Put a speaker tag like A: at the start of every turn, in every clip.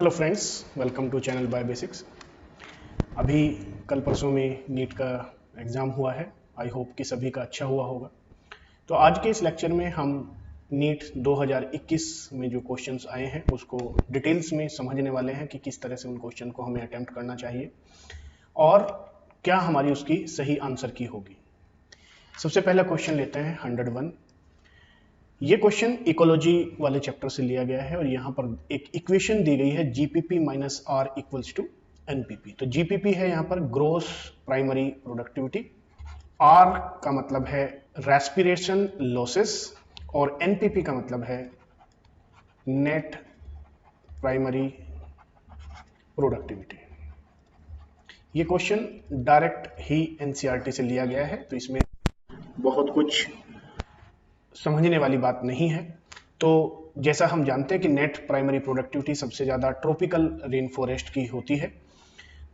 A: Hello friends, welcome to channel by basics. अभी कल परसों में नीट का एग्ज़ाम हुआ है। आई होप कि सभी का अच्छा हुआ होगा। तो आज के इस लेक्चर में हम नीट 2021 में जो क्वेश्चंस आए हैं उसको डिटेल्स में समझने वाले हैं कि किस तरह से उन क्वेश्चन को हमें अटेम्प्ट करना चाहिए और क्या हमारी उसकी सही आंसर की होगी। सबसे पहला क्वेश्चन लेते हैं 101। ये क्वेश्चन इकोलॉजी वाले चैप्टर से लिया गया है और यहाँ पर एक इक्वेशन दी गई है GPP minus R equals to NPP. तो जीपीपी है यहाँ पर ग्रोस प्राइमरी प्रोडक्टिविटी, आर का मतलब है रेस्पिरेशन लॉसेस और एनपीपी का मतलब है नेट प्राइमरी प्रोडक्टिविटी। ये क्वेश्चन डायरेक्ट ही एनसीईआरटी से लिया गया है, तो इसमें बहुत कुछ समझने वाली बात नहीं है। तो जैसा हम जानते हैं कि नेट प्राइमरी प्रोडक्टिविटी सबसे ज़्यादा ट्रॉपिकल रेन फॉरेस्ट की होती है।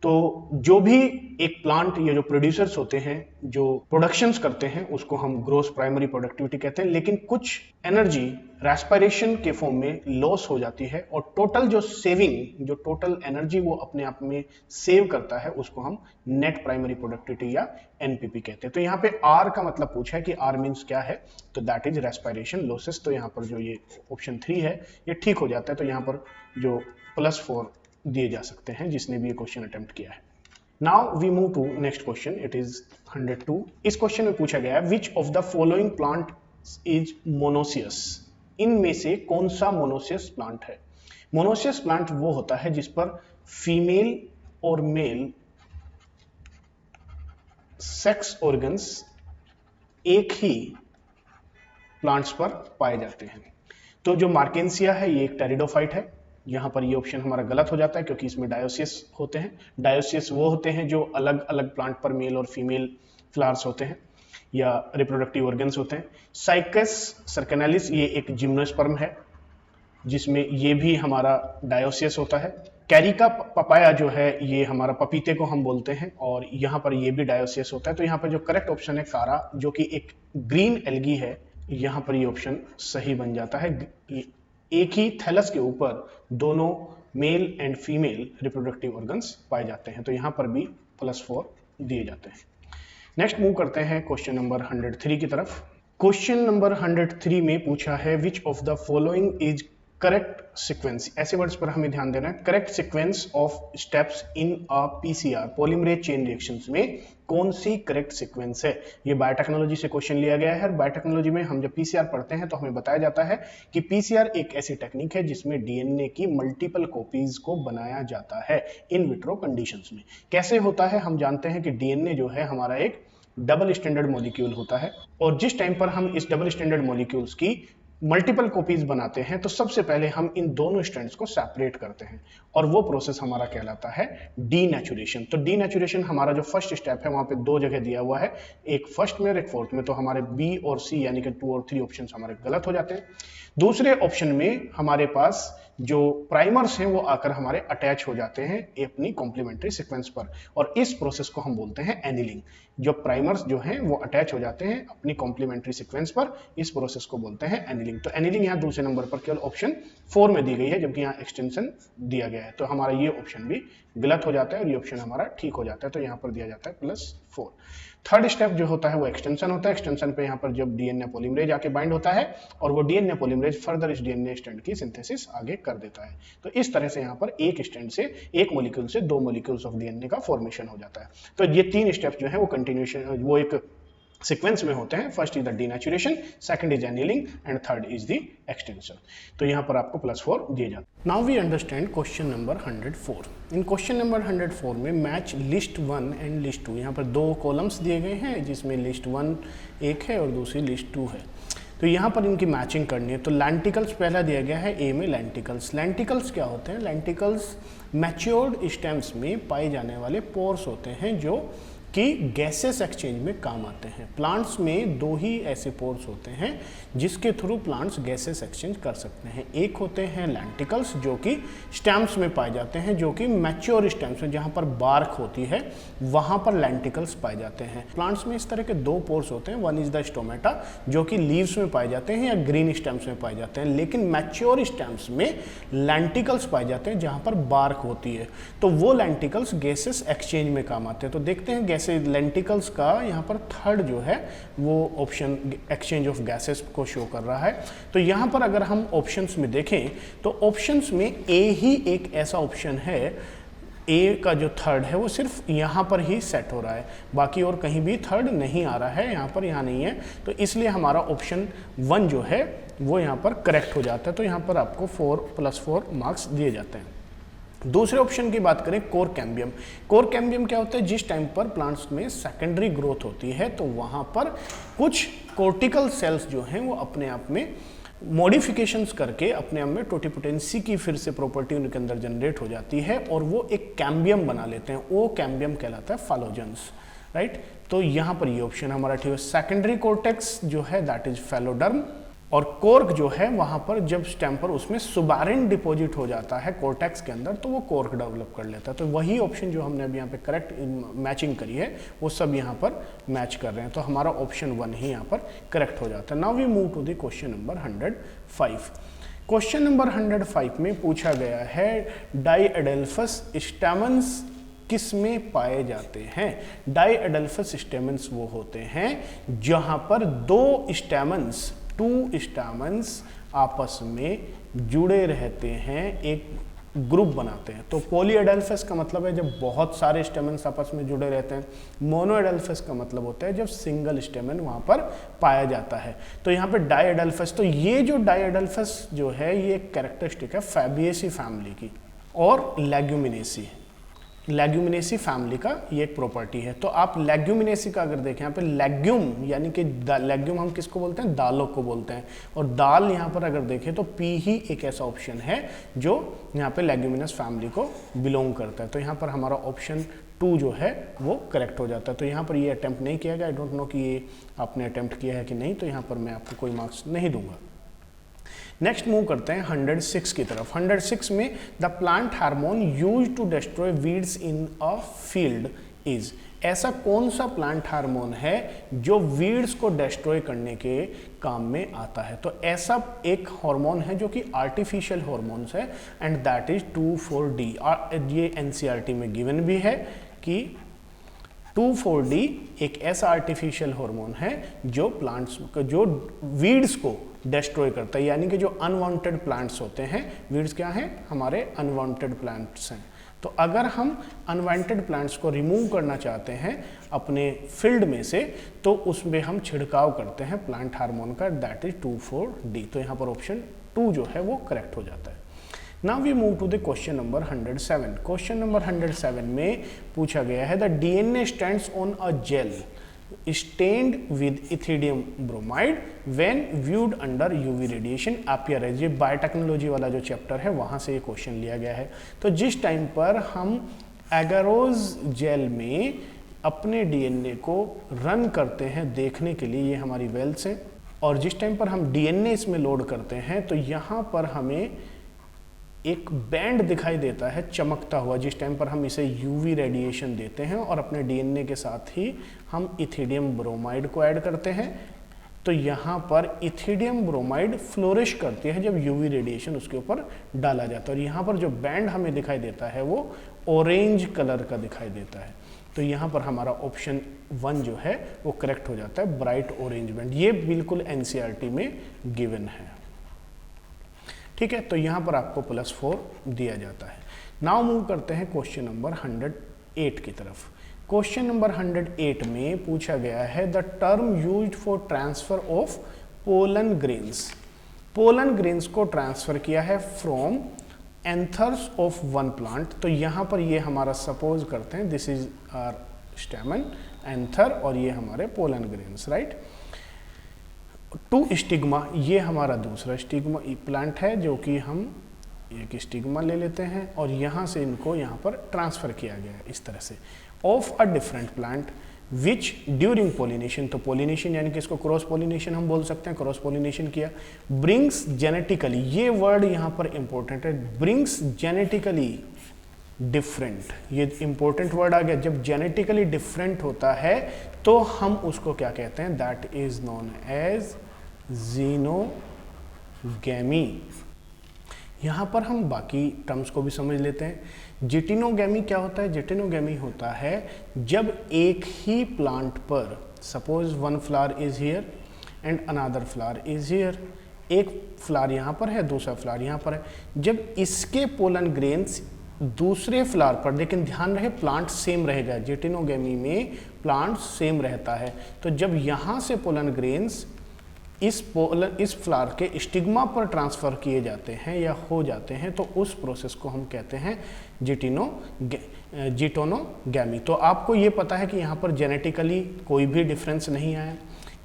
A: तो जो भी एक प्लांट या जो प्रोड्यूसर्स होते हैं, जो प्रोडक्शंस करते हैं, उसको हम ग्रोस प्राइमरी प्रोडक्टिविटी कहते हैं। लेकिन कुछ एनर्जी रेस्पिरेशन के फॉर्म में लॉस हो जाती है और टोटल जो सेविंग, जो टोटल एनर्जी वो अपने आप में सेव करता है, उसको हम नेट प्राइमरी प्रोडक्टिविटी या एनपीपी कहते हैं। तो यहाँ पे आर का मतलब पूछा है कि आर मीन्स क्या है, तो दैट इज रेस्पिरेशन लॉसेस। तो यहाँ पर जो ये ऑप्शन 3 है ये ठीक हो जाता है। तो यहाँ पर जो +4 दिए जा सकते हैं जिसने भी ये क्वेश्चन अटेम्प्ट किया है। Now we move to next question, it is 102। इस क्वेश्चन में पूछा गया है which of the following plant is monoecious. इनमें से कौन सा मोनोसियस प्लांट है। मोनोसियस प्लांट वो होता है जिस पर फीमेल और मेल सेक्स ऑर्गन्स एक ही प्लांट्स पर पाए जाते हैं। तो जो मार्केंसिया है ये एक टेरिडोफाइट है। यहाँ पर ये ऑप्शन हमारा गलत हो जाता है क्योंकि इसमें डायोसियस होते हैं। डायोसियस वो होते हैं जो अलग अलग प्लांट पर मेल और फीमेल फ्लावर्स होते हैं या रिप्रोडक्टिव ऑर्गन्स होते हैं। साइकस सर्केनालिस ये एक जिम्नोस्पर्म है जिसमें ये भी हमारा डायोसियस होता है। कैरिका पपाया जो है ये हमारा पपीते को हम बोलते हैं और यहाँ पर ये भी डायोसियस होता है। तो यहाँ पर जो करेक्ट ऑप्शन है कारा, जो कि एक ग्रीन एल्गी है, यहाँ पर ये ऑप्शन सही बन जाता है। एक ही थैलस के ऊपर दोनों male and female reproductive organs पाए जाते हैं। तो यहाँ पर भी +4 दिए जाते हैं। नेक्स्ट मूव करते हैं क्वेश्चन नंबर 103 की तरफ। क्वेश्चन नंबर 103 में पूछा है which of the following is correct sequence. ऐसे वर्ड्स पर हमें ध्यान देना है। Correct sequence of steps in a PCR polymerase chain reactions में कौन सी करेक्ट सीक्वेंस है। ये बायोटेक्नोलॉजी से क्वेश्चन लिया गया है और बायोटेक्नोलॉजी में हम जब पीसीआर पढ़ते हैं तो हमें बताया जाता है कि पीसीआर एक ऐसी टेक्निक है जिसमें डीएनए की मल्टीपल कॉपीज को बनाया जाता है इन विट्रो कंडीशंस में। कैसे होता है, हम जानते हैं कि डीएनए जो है हमारा एक डबल स्टैंडर्ड मॉलिक्यूल होता है और जिस टाइम पर हम इस डबल स्टैंडर्ड मॉलिक्यूल्स की मल्टीपल कॉपीज बनाते हैं तो सबसे पहले हम इन दोनों स्ट्रैंड्स को सेपरेट करते हैं और वो प्रोसेस हमारा कहलाता है डीनेचुरेशन। तो डीनेचुरेशन हमारा जो फर्स्ट स्टेप है वहां पे 2 जगह दिया हुआ है, एक फर्स्ट में और एक फोर्थ में। तो हमारे बी और सी यानी कि 2 और 3 ऑप्शन हमारे गलत हो जाते हैं। दूसरे ऑप्शन में हमारे पास जो प्राइमर्स हैं वो आकर हमारे अटैच हो जाते हैं अपनी कॉम्प्लीमेंट्री सीक्वेंस पर और इस प्रोसेस को हम बोलते हैं एनिलिंग। जो प्राइमर्स जो हैं वो अटैच हो जाते हैं अपनी कॉम्प्लीमेंट्री सीक्वेंस पर, इस प्रोसेस को बोलते हैं एनिलिंग। तो एनिलिंग यहाँ दूसरे नंबर पर केवल ऑप्शन 4 में दी गई है जबकि यहाँ एक्सटेंशन दिया गया है। तो हमारा ये ऑप्शन भी गलत हो जाता है और ये ऑप्शन हमारा ठीक हो जाता है। तो यहाँ पर दिया जाता है +4। थर्ड स्टेप जो होता है वो एक्सटेंशन होता है। एक्सटेंशन पे यहाँ पर जब डीएनए पॉलीमरेज आके बाइंड होता है और वो डीएनए पॉलीमरेज फर्दर इस डीएनए स्ट्रैंड की सिंथेसिस आगे कर देता है। तो इस तरह से यहाँ पर एक स्ट्रैंड से, एक मॉलिक्यूल से 2 मॉलिक्यूल्स ऑफ डीएनए का फॉर्मेशन हो जाता है। तो ये 3 स्टेप्स जो है वो कंटिन्यूएशन, वो एक सीक्वेंस में होते हैं। First is the denaturation, second is annealing and third is the extension. तो यहाँ पर आपको +4 दिए जाते हैं। Now we understand question number 104। In question number 104 में मैच लिस्ट 1 एंड लिस्ट 2। यहाँ पर 2 कॉलम्स दिए गए हैं जिसमें लिस्ट 1 एक है और दूसरी लिस्ट 2 है। तो यहाँ पर इनकी मैचिंग करनी है। तो लेंटिकल्स पहला दिया गया है ए में लेंटिकल्स। लेंटिकल्स क्या होते हैं? लेंटिकल्स मैच्योर्ड स्टेम्स में पाए जाने वाले पोर्स होते हैं जो कि गैसेस एक्सचेंज में काम आते हैं। प्लांट्स में दो ही ऐसे पोर्स होते हैं जिसके थ्रू प्लांट्स गैसेस एक्सचेंज कर सकते हैं। एक होते हैं लेंटिकल्स जो कि स्टेम्स में पाए जाते हैं, जो कि मैच्योर स्टेम्स में जहाँ पर बार्क होती है वहाँ पर लेंटिकल्स पाए जाते हैं। प्लांट्स में इस तरह के दो पोर्स होते हैं, वन इज द स्टोमेटा जो कि लीव्स में पाए जाते हैं या ग्रीन स्टेम्स में पाए जाते हैं, लेकिन मैच्योर स्टेम्स में लेंटिकल्स पाए जाते हैं जहाँ पर बार्क होती है। तो वो लेंटिकल्स गैसेस एक्सचेंज में काम आते हैं। तो देखते हैं गैसेस लेंटिकल्स का यहाँ पर थर्ड जो है वो ऑप्शन एक्सचेंज ऑफ गैसेस को शो कर रहा है। तो यहाँ पर अगर हम ऑप्शंस में देखें तो ऑप्शंस में ए ही एक ऐसा ऑप्शन है, ए का जो थर्ड है वो सिर्फ यहाँ पर ही सेट हो रहा है, बाकी और कहीं भी थर्ड नहीं आ रहा है, यहाँ पर यहाँ नहीं है। तो इसलिए हमारा ऑप्शन 1 जो है वो यहाँ पर करेक्ट हो जाता है। तो यहाँ पर आपको 4+4 मार्क्स दिए जाते हैं। दूसरे ऑप्शन की बात करें कोर कैम्बियम। कोर कैम्बियम क्या होता है, जिस टाइम पर प्लांट्स में सेकेंडरी ग्रोथ होती है तो वहाँ पर कुछ कोर्टिकल सेल्स जो हैं वो अपने आप में मॉडिफिकेशंस करके अपने आप में टोटिपोटेंसी की फिर से प्रॉपर्टी उनके अंदर जनरेट हो जाती है और वो एक कैम्बियम बना लेते हैं। वो कैम्बियम कहलाता है फैलोजेंस, राइट। तो यहाँ पर ये ऑप्शन हमारा ठीक है। सेकेंडरी कोर्टेक्स जो है दैट इज फैलोडर्म, और कोर्क जो है वहाँ पर जब स्टेम पर उसमें सुबारिन डिपॉजिट हो जाता है कोर्टेक्स के अंदर तो वो कोर्क डेवलप कर लेता है। तो वही ऑप्शन जो हमने अभी यहाँ पे करेक्ट मैचिंग करी है वो सब यहाँ पर मैच कर रहे हैं। तो हमारा ऑप्शन 1 ही यहाँ पर करेक्ट हो जाता है। Now we move to the question number 105। Question number 105 में पूछा गया है डाइएडेल्फस स्टेमन्स किस में पाए जाते हैं। डाइएडेल्फस स्टेमन्स वो होते हैं जहाँ पर टू स्टेमन्स आपस में जुड़े रहते हैं, एक ग्रुप बनाते हैं। तो पॉलीएडेल्फस का मतलब है जब बहुत सारे स्टेमन्स आपस में जुड़े रहते हैं। मोनोएडेल्फस का मतलब होता है जब सिंगल स्टेमन वहाँ पर पाया जाता है। तो यहाँ पे डाइएडेल्फस, तो ये जो डाइएडेल्फस जो है ये एक कैरेक्टरिस्टिक है फैबिएसी फैमिली की और लेग्यूमिनेसी फैमिली का ये एक प्रॉपर्टी है। तो आप लेग्यूमिनेसी का अगर देखें यहाँ पे लेग्यूम यानी कि लेग्यूम हम किसको बोलते हैं, दालों को बोलते हैं। और दाल यहाँ पर अगर देखें तो पी ही एक ऐसा ऑप्शन है जो यहाँ पे लेग्यूमिनस फैमिली को बिलोंग करता है। तो यहाँ पर हमारा ऑप्शन 2 जो है वो करेक्ट हो जाता है। तो यहाँ पर ये अटैम्प्ट नहीं किया गया, आई डोंट नो कि ये आपने अटैम्प्ट किया है कि नहीं, तो यहाँ पर मैं आपको कोई मार्क्स नहीं दूंगा। नेक्स्ट मूव करते हैं 106 की तरफ। 106 में the plant hormone used to destroy weeds in a field is. ऐसा कौन सा प्लांट हार्मोन है जो वीड्स को डिस्ट्रॉय करने के काम में आता है। तो ऐसा एक हार्मोन है जो कि आर्टिफिशियल हार्मोन्स है एंड दैट इज 2,4-D। ये एनसीईआरटी में गिवन भी है कि 2,4-D एक ऐसा आर्टिफिशियल हार्मोन है जो प्लांट्स जो वीड्स को डिस्ट्रॉय करता है, यानी कि जो अनवांटेड प्लांट्स होते हैं, वीड्स क्या हैं, हमारे अनवांटेड प्लांट्स हैं। तो अगर हम अनवांटेड प्लांट्स को रिमूव करना चाहते हैं अपने फील्ड में से तो उसमें हम छिड़काव करते हैं प्लांट हार्मोन का, दैट इज 2,4-D। तो यहाँ पर ऑप्शन 2 जो है वो करेक्ट हो जाता है। Now we move to the question number 107। Question number 107 में पूछा गया है the DNA stands on a gel stained with ethidium bromide when viewed under UV radiation appears। ये बायोटेक्नोलॉजी वाला जो चैप्टर है वहाँ से ये क्वेश्चन लिया गया है। तो जिस टाइम पर हम एगारोज जेल में अपने डीएनए को रन करते हैं देखने के लिए, ये हमारी वेल्स हैं, और जिस टाइम पर हम डीएनए इसमें लोड करते हैं तो यहाँ पर हमें एक बैंड दिखाई देता है चमकता हुआ जिस टाइम पर हम इसे यूवी रेडिएशन देते हैं और अपने डीएनए के साथ ही हम इथिडियम ब्रोमाइड को ऐड करते हैं। तो यहाँ पर इथिडियम ब्रोमाइड फ्लोरिश करती है जब यूवी रेडिएशन उसके ऊपर डाला जाता है, और यहाँ पर जो बैंड हमें दिखाई देता है वो ऑरेंज कलर का दिखाई देता है। तो यहाँ पर हमारा ऑप्शन 1 जो है वो करेक्ट हो जाता है, ब्राइट ऑरेंज बैंड। ये बिल्कुल एनसीईआरटी में गिवन है, ठीक है। तो यहाँ पर आपको +4 दिया जाता है। नाउ मूव करते हैं क्वेश्चन नंबर 108 की तरफ। क्वेश्चन नंबर 108 में पूछा गया है the term used for transfer of pollen grains. Pollen grains को ट्रांसफर किया है from anthers of one plant. तो यहाँ पर ये हमारा सपोज करते हैं this is our stamen anther और ये हमारे pollen grains, right. To stigma, ये हमारा दूसरा स्टिग्मा प्लांट है जो कि हम एक स्टिग्मा ले लेते हैं और यहाँ से इनको यहाँ पर ट्रांसफर किया गया है इस तरह से, of a different plant which during pollination, तो पोलिनेशन यानी कि इसको क्रॉस पोलिनेशन हम बोल सकते हैं, क्रॉस पोलिनेशन किया, ब्रिंग्स जेनेटिकली, ये वर्ड यहाँ पर इंपॉर्टेंट है, ब्रिंग्स जेनेटिकली डिफरेंट, ये इंपॉर्टेंट वर्ड आ गया। जब जेनेटिकली डिफरेंट होता है तो हम उसको क्या कहते हैं, that is known as geitonogamy. यहाँ पर हम बाकी टर्म्स को भी समझ लेते हैं। जिटिनोगैमी क्या होता है, जिटिनोगैमी होता है जब एक ही प्लांट पर, suppose one flower is here and another flower is here, एक फ्लावर यहाँ पर है, दूसरा फ्लावर यहाँ पर है, जब इसके पोलन ग्रेन्स दूसरे फ्लावर पर, लेकिन ध्यान रहे प्लांट सेम रहेगा, जिटिनोगैमी में प्लांट सेम रहता है, तो जब यहाँ से पोलन ग्रेन्स इस फ्लावर के स्टिग्मा पर ट्रांसफर किए जाते हैं या हो जाते हैं तो उस प्रोसेस को हम कहते हैं जिटोनोगैमी। तो आपको ये पता है कि यहाँ पर जेनेटिकली कोई भी डिफरेंस नहीं आया।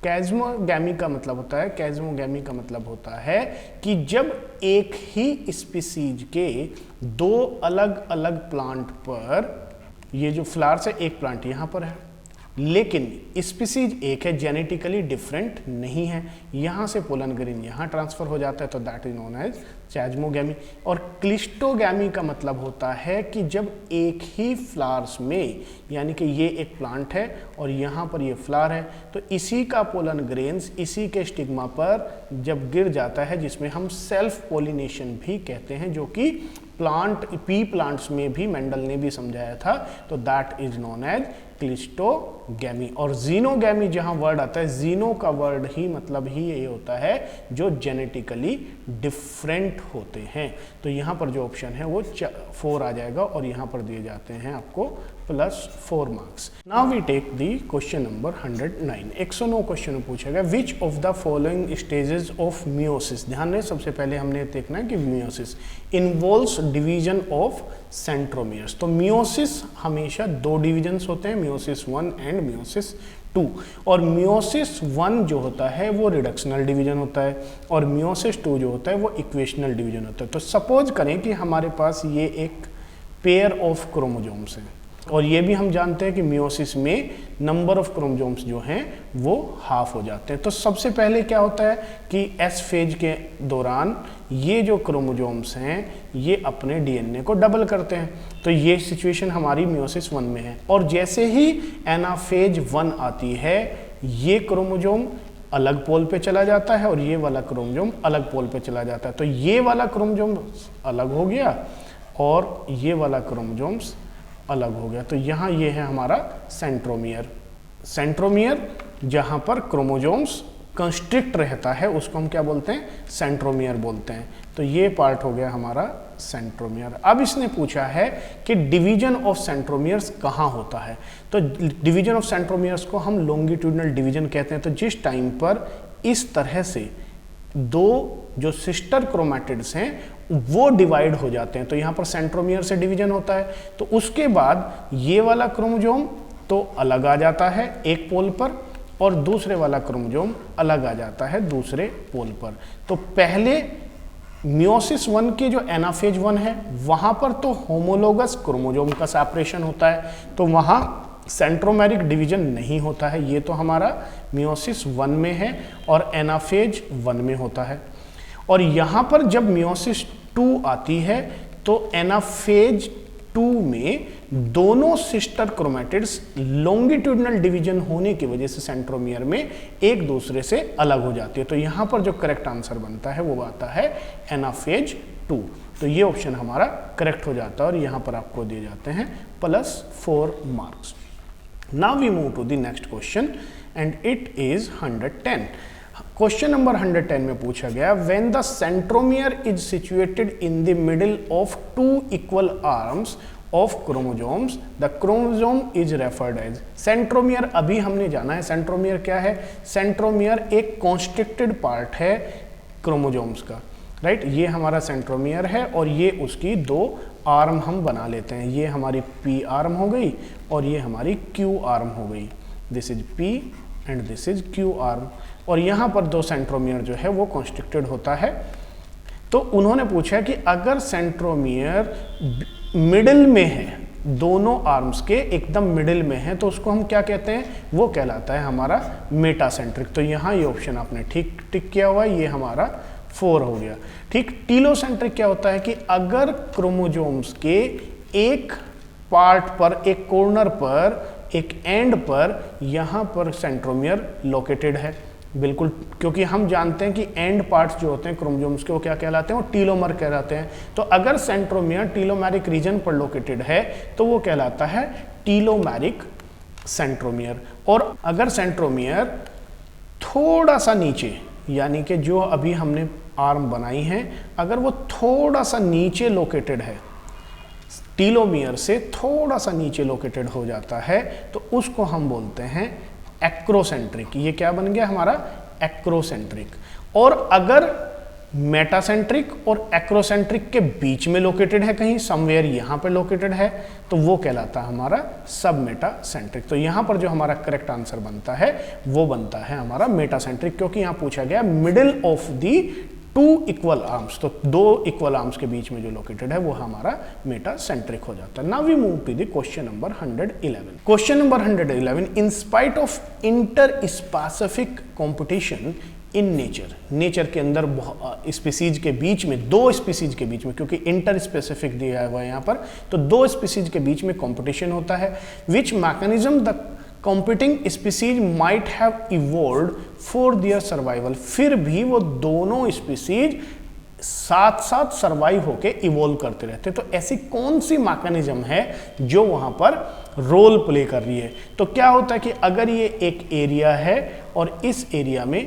A: कैज़्मोगैमी का मतलब होता है, कैज़्मोगैमी का मतलब होता है कि जब एक ही स्पीसीज के दो अलग अलग प्लांट पर, ये जो फ्लावर से एक प्लांट यहाँ पर है लेकिन स्पीसीज एक है, जेनेटिकली डिफरेंट नहीं है, यहाँ से पोलन ग्रेन यहाँ ट्रांसफर हो जाता है, तो दैट इज नोन एज कैज़्मोगैमी। और क्लिस्टोगैमी का मतलब होता है कि जब एक ही फ्लावर्स में, यानी कि ये एक प्लांट है और यहाँ पर ये फ्लावर है, तो इसी का पोलन ग्रेन्स इसी के स्टिग्मा पर जब गिर जाता है, जिसमें हम सेल्फ पोलिनेशन भी कहते हैं, जो कि प्लांट पी प्लांट्स में भी मेंडल ने भी समझाया था, तो that is known as cleistogamy. और जीनोगैमी जहां वर्ड आता है, जीनो का वर्ड ही मतलब ही ये होता है जो जेनेटिकली डिफरेंट होते हैं। तो यहाँ पर जो ऑप्शन है वो 4 आ जाएगा और यहाँ पर दिए जाते हैं आपको +4 marks. Now we take the question number 109। 109 question में पूछा गया which of the following stages of meiosis, ध्यान रहे सबसे पहले हमने देखना है कि meiosis involves division of centromeres. तो मियोसिस हमेशा 2 डिविजन्स होते हैं, मियोसिस 1 एंड मियोसिस 2, और मियोसिस 1 जो होता है वो रिडक्शनल डिवीजन होता है और मियोसिस 2 जो होता है वो इक्वेशनल डिवीजन होता है। तो सपोज करें कि हमारे पास ये एक पेयर ऑफ क्रोमोजोम्स है और ये भी हम जानते हैं कि मियोसिस में नंबर ऑफ क्रोमोजोम्स जो हैं वो हाफ हो जाते हैं। तो सबसे पहले क्या होता है कि एस फेज के दौरान ये जो क्रोमोजोम्स हैं ये अपने डीएनए को डबल करते हैं, तो ये सिचुएशन हमारी मियोसिस 1 में है। और जैसे ही एनाफेज 1 आती है, ये क्रोमोजोम अलग पोल पे चला जाता है और ये वाला क्रोमोजोम अलग पोल पे चला जाता है, तो ये वाला क्रोमोजोम अलग हो गया और ये वाला क्रोमोजोम्स अलग हो गया। तो यहाँ ये है हमारा सेंट्रोमियर। सेंट्रोमियर जहाँ पर क्रोमोजोम्स कंस्ट्रिक्ट रहता है उसको हम क्या बोलते हैं, सेंट्रोमियर बोलते हैं। तो ये पार्ट हो गया हमारा सेंट्रोमियर। अब इसने पूछा है कि डिवीजन ऑफ सेंट्रोमियर्स कहाँ होता है, तो डिवीजन ऑफ सेंट्रोमियर्स को हम लॉन्गिट्यूडनल डिवीजन कहते हैं। तो जिस टाइम पर इस तरह से 2 जो सिस्टर क्रोमैटिड्स हैं वो डिवाइड हो जाते हैं, तो यहाँ पर सेंट्रोमियर से डिवीजन होता है, तो उसके बाद ये वाला क्रोमोजोम तो अलग आ जाता है एक पोल पर और दूसरे वाला क्रोमोजोम अलग आ जाता है दूसरे पोल पर। तो पहले मियोसिस 1 के जो एनाफेज 1 है वहाँ पर तो होमोलोगस क्रोमोजोम का सेपरेशन होता है, तो वहाँ सेंट्रोमेरिक डिवीजन नहीं होता है। ये तो हमारा मियोसिस 1 में है और एनाफेज 1 में होता है। और यहाँ पर जब मियोसिस 2 आती है तो एनाफेज 2 में दोनों सिस्टर क्रोमैटिड्स लॉन्गिट्यूडनल डिवीजन होने की वजह से सेंट्रोमियर में एक दूसरे से अलग हो जाती है। तो यहाँ पर जो करेक्ट आंसर बनता है वो आता है एनाफेज 2। तो ये ऑप्शन हमारा करेक्ट हो जाता है और यहाँ पर आपको दिए जाते हैं +4 marks. Now we move to the next question and it is 110. Question number 110 में पूछा गया when the centromere is situated in the middle of 2 equal arms of chromosomes, the chromosome is referred as centromere। अभी हमने जाना है centromere क्या है। Centromere एक कॉन्स्ट्रिक्टेड पार्ट है क्रोमोजोम्स का, राइट। ये हमारा सेंट्रोमियर है और ये उसकी 2 आर्म हम बना लेते हैं। ये हमारी P आर्म हो गई और ये हमारी Q आर्म हो गई। This is P and this is Q arm. और यहाँ पर 2 सेंट्रोमियर जो है वो कॉन्स्ट्रिक्टेड होता है। तो उन्होंने पूछा कि अगर सेंट्रोमियर मिडिल में है, दोनों आर्म्स के एकदम मिडिल में है, तो उसको हम क्या कहते हैं, वो कहलाता है हमारा मेटासेंट्रिक। तो यहाँ ये ऑप्शन आपने ठीक टिक किया हुआ है, ये हमारा 4 हो गया। ठीक, टीलोसेंट्रिक क्या होता है कि अगर क्रोमोजोम्स के एक पार्ट पर, एक कॉर्नर पर, एक एंड पर यहाँ पर सेंट्रोमियर लोकेटेड है, बिल्कुल, क्योंकि हम जानते हैं कि एंड पार्ट्स जो होते हैं क्रोमोसोम्स के वो क्या कहलाते हैं, वो टीलोमर कहलाते हैं। तो अगर सेंट्रोमियर टीलोमेरिक रीजन पर लोकेटेड है तो वो कहलाता है टीलोमेरिक सेंट्रोमियर। और अगर सेंट्रोमियर थोड़ा सा नीचे, यानी कि जो अभी हमने आर्म बनाई है, अगर वो थोड़ा सा नीचे लोकेटेड है, टीलोमियर से थोड़ा सा नीचे लोकेटेड हो जाता है, तो उसको हम बोलते हैं एक्रोसेंट्रिक। ये क्या बन गया हमारा, एक्रोसेंट्रिक। और अगर मेटासेंट्रिक और एक्रोसेंट्रिक के बीच में लोकेटेड है, कहीं समवेयर यहाँ पे लोकेटेड है, तो वो कहलाता है हमारा सब मेटासेंट्रिक। तो यहाँ पर जो हमारा करेक्ट आंसर बनता है वो बनता है हमारा मेटासेंट्रिक, क्योंकि यहाँ पूछा गया middle of the 2 equal arms, तो 2 इक्वल आर्म्स के बीच में जो लोकेटेड है वो हमारा मेटासेंट्रिक हो जाता है। Now we move to the question number 111। Question number 111, in spite of interspecific competition in nature, nature के अंदर स्पीसीज के बीच में, 2 स्पीसीज के बीच में, क्योंकि इंटर स्पेसिफिक दिया हुआ है यहाँ पर, तो 2 स्पीसीज के बीच में कंपटीशन होता है। Which mechanism the competing species might have evolved for their survival, फिर भी वो दोनों स्पीसीज साथ साथ सर्वाइव होके इवॉल्व करते रहते। तो ऐसी कौन सी मैकेनिज्म है जो वहां पर रोल प्ले कर रही है? तो क्या होता है कि अगर ये एक एरिया है और इस एरिया में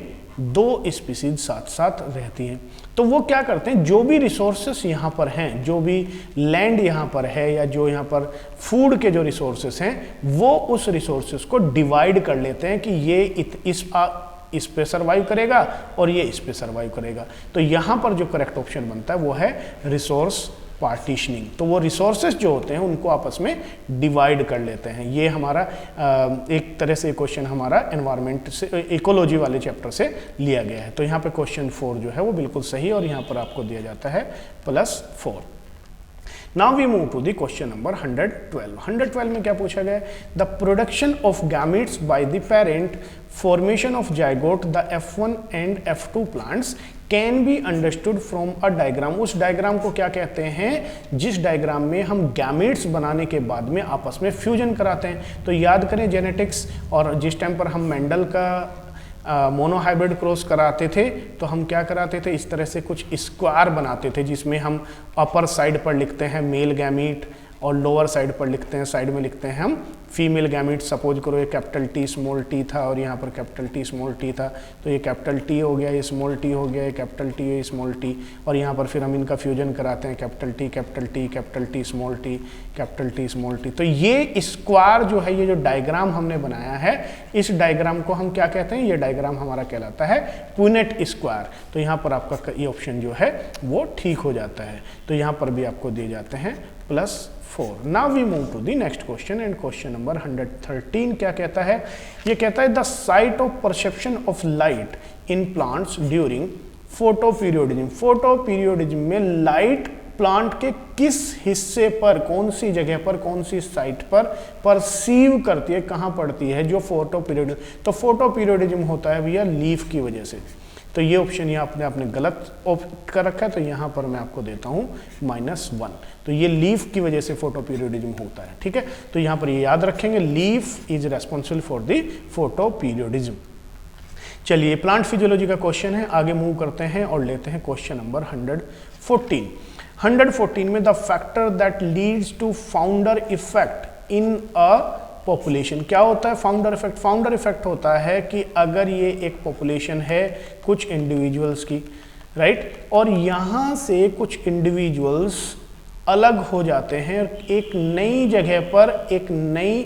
A: 2 स्पीसीज साथ साथ रहती हैं, तो वो क्या करते हैं, जो भी रिसोर्सेस यहाँ पर हैं, जो भी लैंड यहाँ पर है, या जो यहाँ पर फूड के जो रिसोर्सेस हैं, वो उस रिसोर्सेस को डिवाइड कर लेते हैं कि ये इस पे सर्वाइव करेगा और ये इस पे सर्वाइव करेगा। तो यहाँ पर जो करेक्ट ऑप्शन बनता है वो है रिसोर्स पार्टीशनिंग। तो वो रिसोर्सेज जो होते हैं उनको आपस में डिवाइड कर लेते हैं। ये हमारा एक तरह से क्वेश्चन हमारा एनवायरनमेंट से, इकोलॉजी वाले चैप्टर से लिया गया है। तो यहाँ पे क्वेश्चन 4 जो है वो बिल्कुल सही, और यहाँ पर आपको दिया जाता है +4। Now we move to the question number 112। 112 में क्या पूछा गया है, the production of gametes by the parent, formation of zygote, the F1 and F2 plants can be understood from a diagram. उस डायग्राम को क्या कहते हैं, जिस डायग्राम में हम गैमेट्स बनाने के बाद में आपस में फ्यूजन कराते हैं। तो याद करें जेनेटिक्स, और जिस टाइम पर हम मेंडल का मोनोहाइब्रिड क्रॉस कराते थे तो हम क्या कराते थे, इस तरह से कुछ स्क्वायर बनाते थे, जिसमें हम अपर साइड पर लिखते हैं मेल गैमीट और लोअर साइड पर लिखते हैं, साइड में लिखते हैं हम फीमेल गैमीट। सपोज करो ये कैपिटल T स्मॉल t था और यहाँ पर कैपिटल T स्मॉल t था, तो ये कैपिटल T हो गया, ये स्मॉल t हो गया, ये कैपिटल T, ये स्मॉल t, और यहाँ पर फिर हम इनका फ्यूजन कराते हैं, capital T capital T capital T small t capital T small t। तो ये स्क्वायर जो है, ये जो डायग्राम हमने बनाया है, इस डायग्राम को हम क्या कहते हैं, ये डायग्राम हमारा कहलाता है पुनेट स्क्वायर। तो यहाँ पर आपका ये ऑप्शन जो है वो ठीक हो जाता है। तो यहाँ पर भी आपको दिए जाते हैं +4। Now we move to the next question, and question number 113 क्या कहता है, ये कहता है the site of perception of light in plants during photoperiodism. Photoperiodism में लाइट प्लांट के किस हिस्से पर, कौन सी जगह पर, कौन सी साइट पर परसीव करती है, कहाँ पड़ती है जो फोटोपीरियोडिज्म। तो फोटोपीरियोडिज्म होता है भैया लीफ की वजह से। तो ये ऑप्शन यहाँ आपने गलत कर रखा है, तो यहाँ पर मैं आपको देता हूँ -1। तो ये लीफ की वजह से फोटोपीरियोडिज्म होता है, ठीक है। तो यहाँ पर ये याद रखेंगे, leaf is responsible for the photoperiodism. चलिए, प्लांट फिजियोलॉजी का क्वेश्चन है, आगे मूव करते हैं और लेते हैं क्वेश्चन नंबर 114। 114 में the factor that leads to founder effect in a population. क्या होता है फाउंडर इफेक्ट? फाउंडर इफेक्ट होता है कि अगर ये एक पॉपुलेशन है कुछ इंडिविजुअल्स की, राइट, और यहाँ से कुछ इंडिविजुअल्स अलग हो जाते हैं, एक नई जगह पर एक नई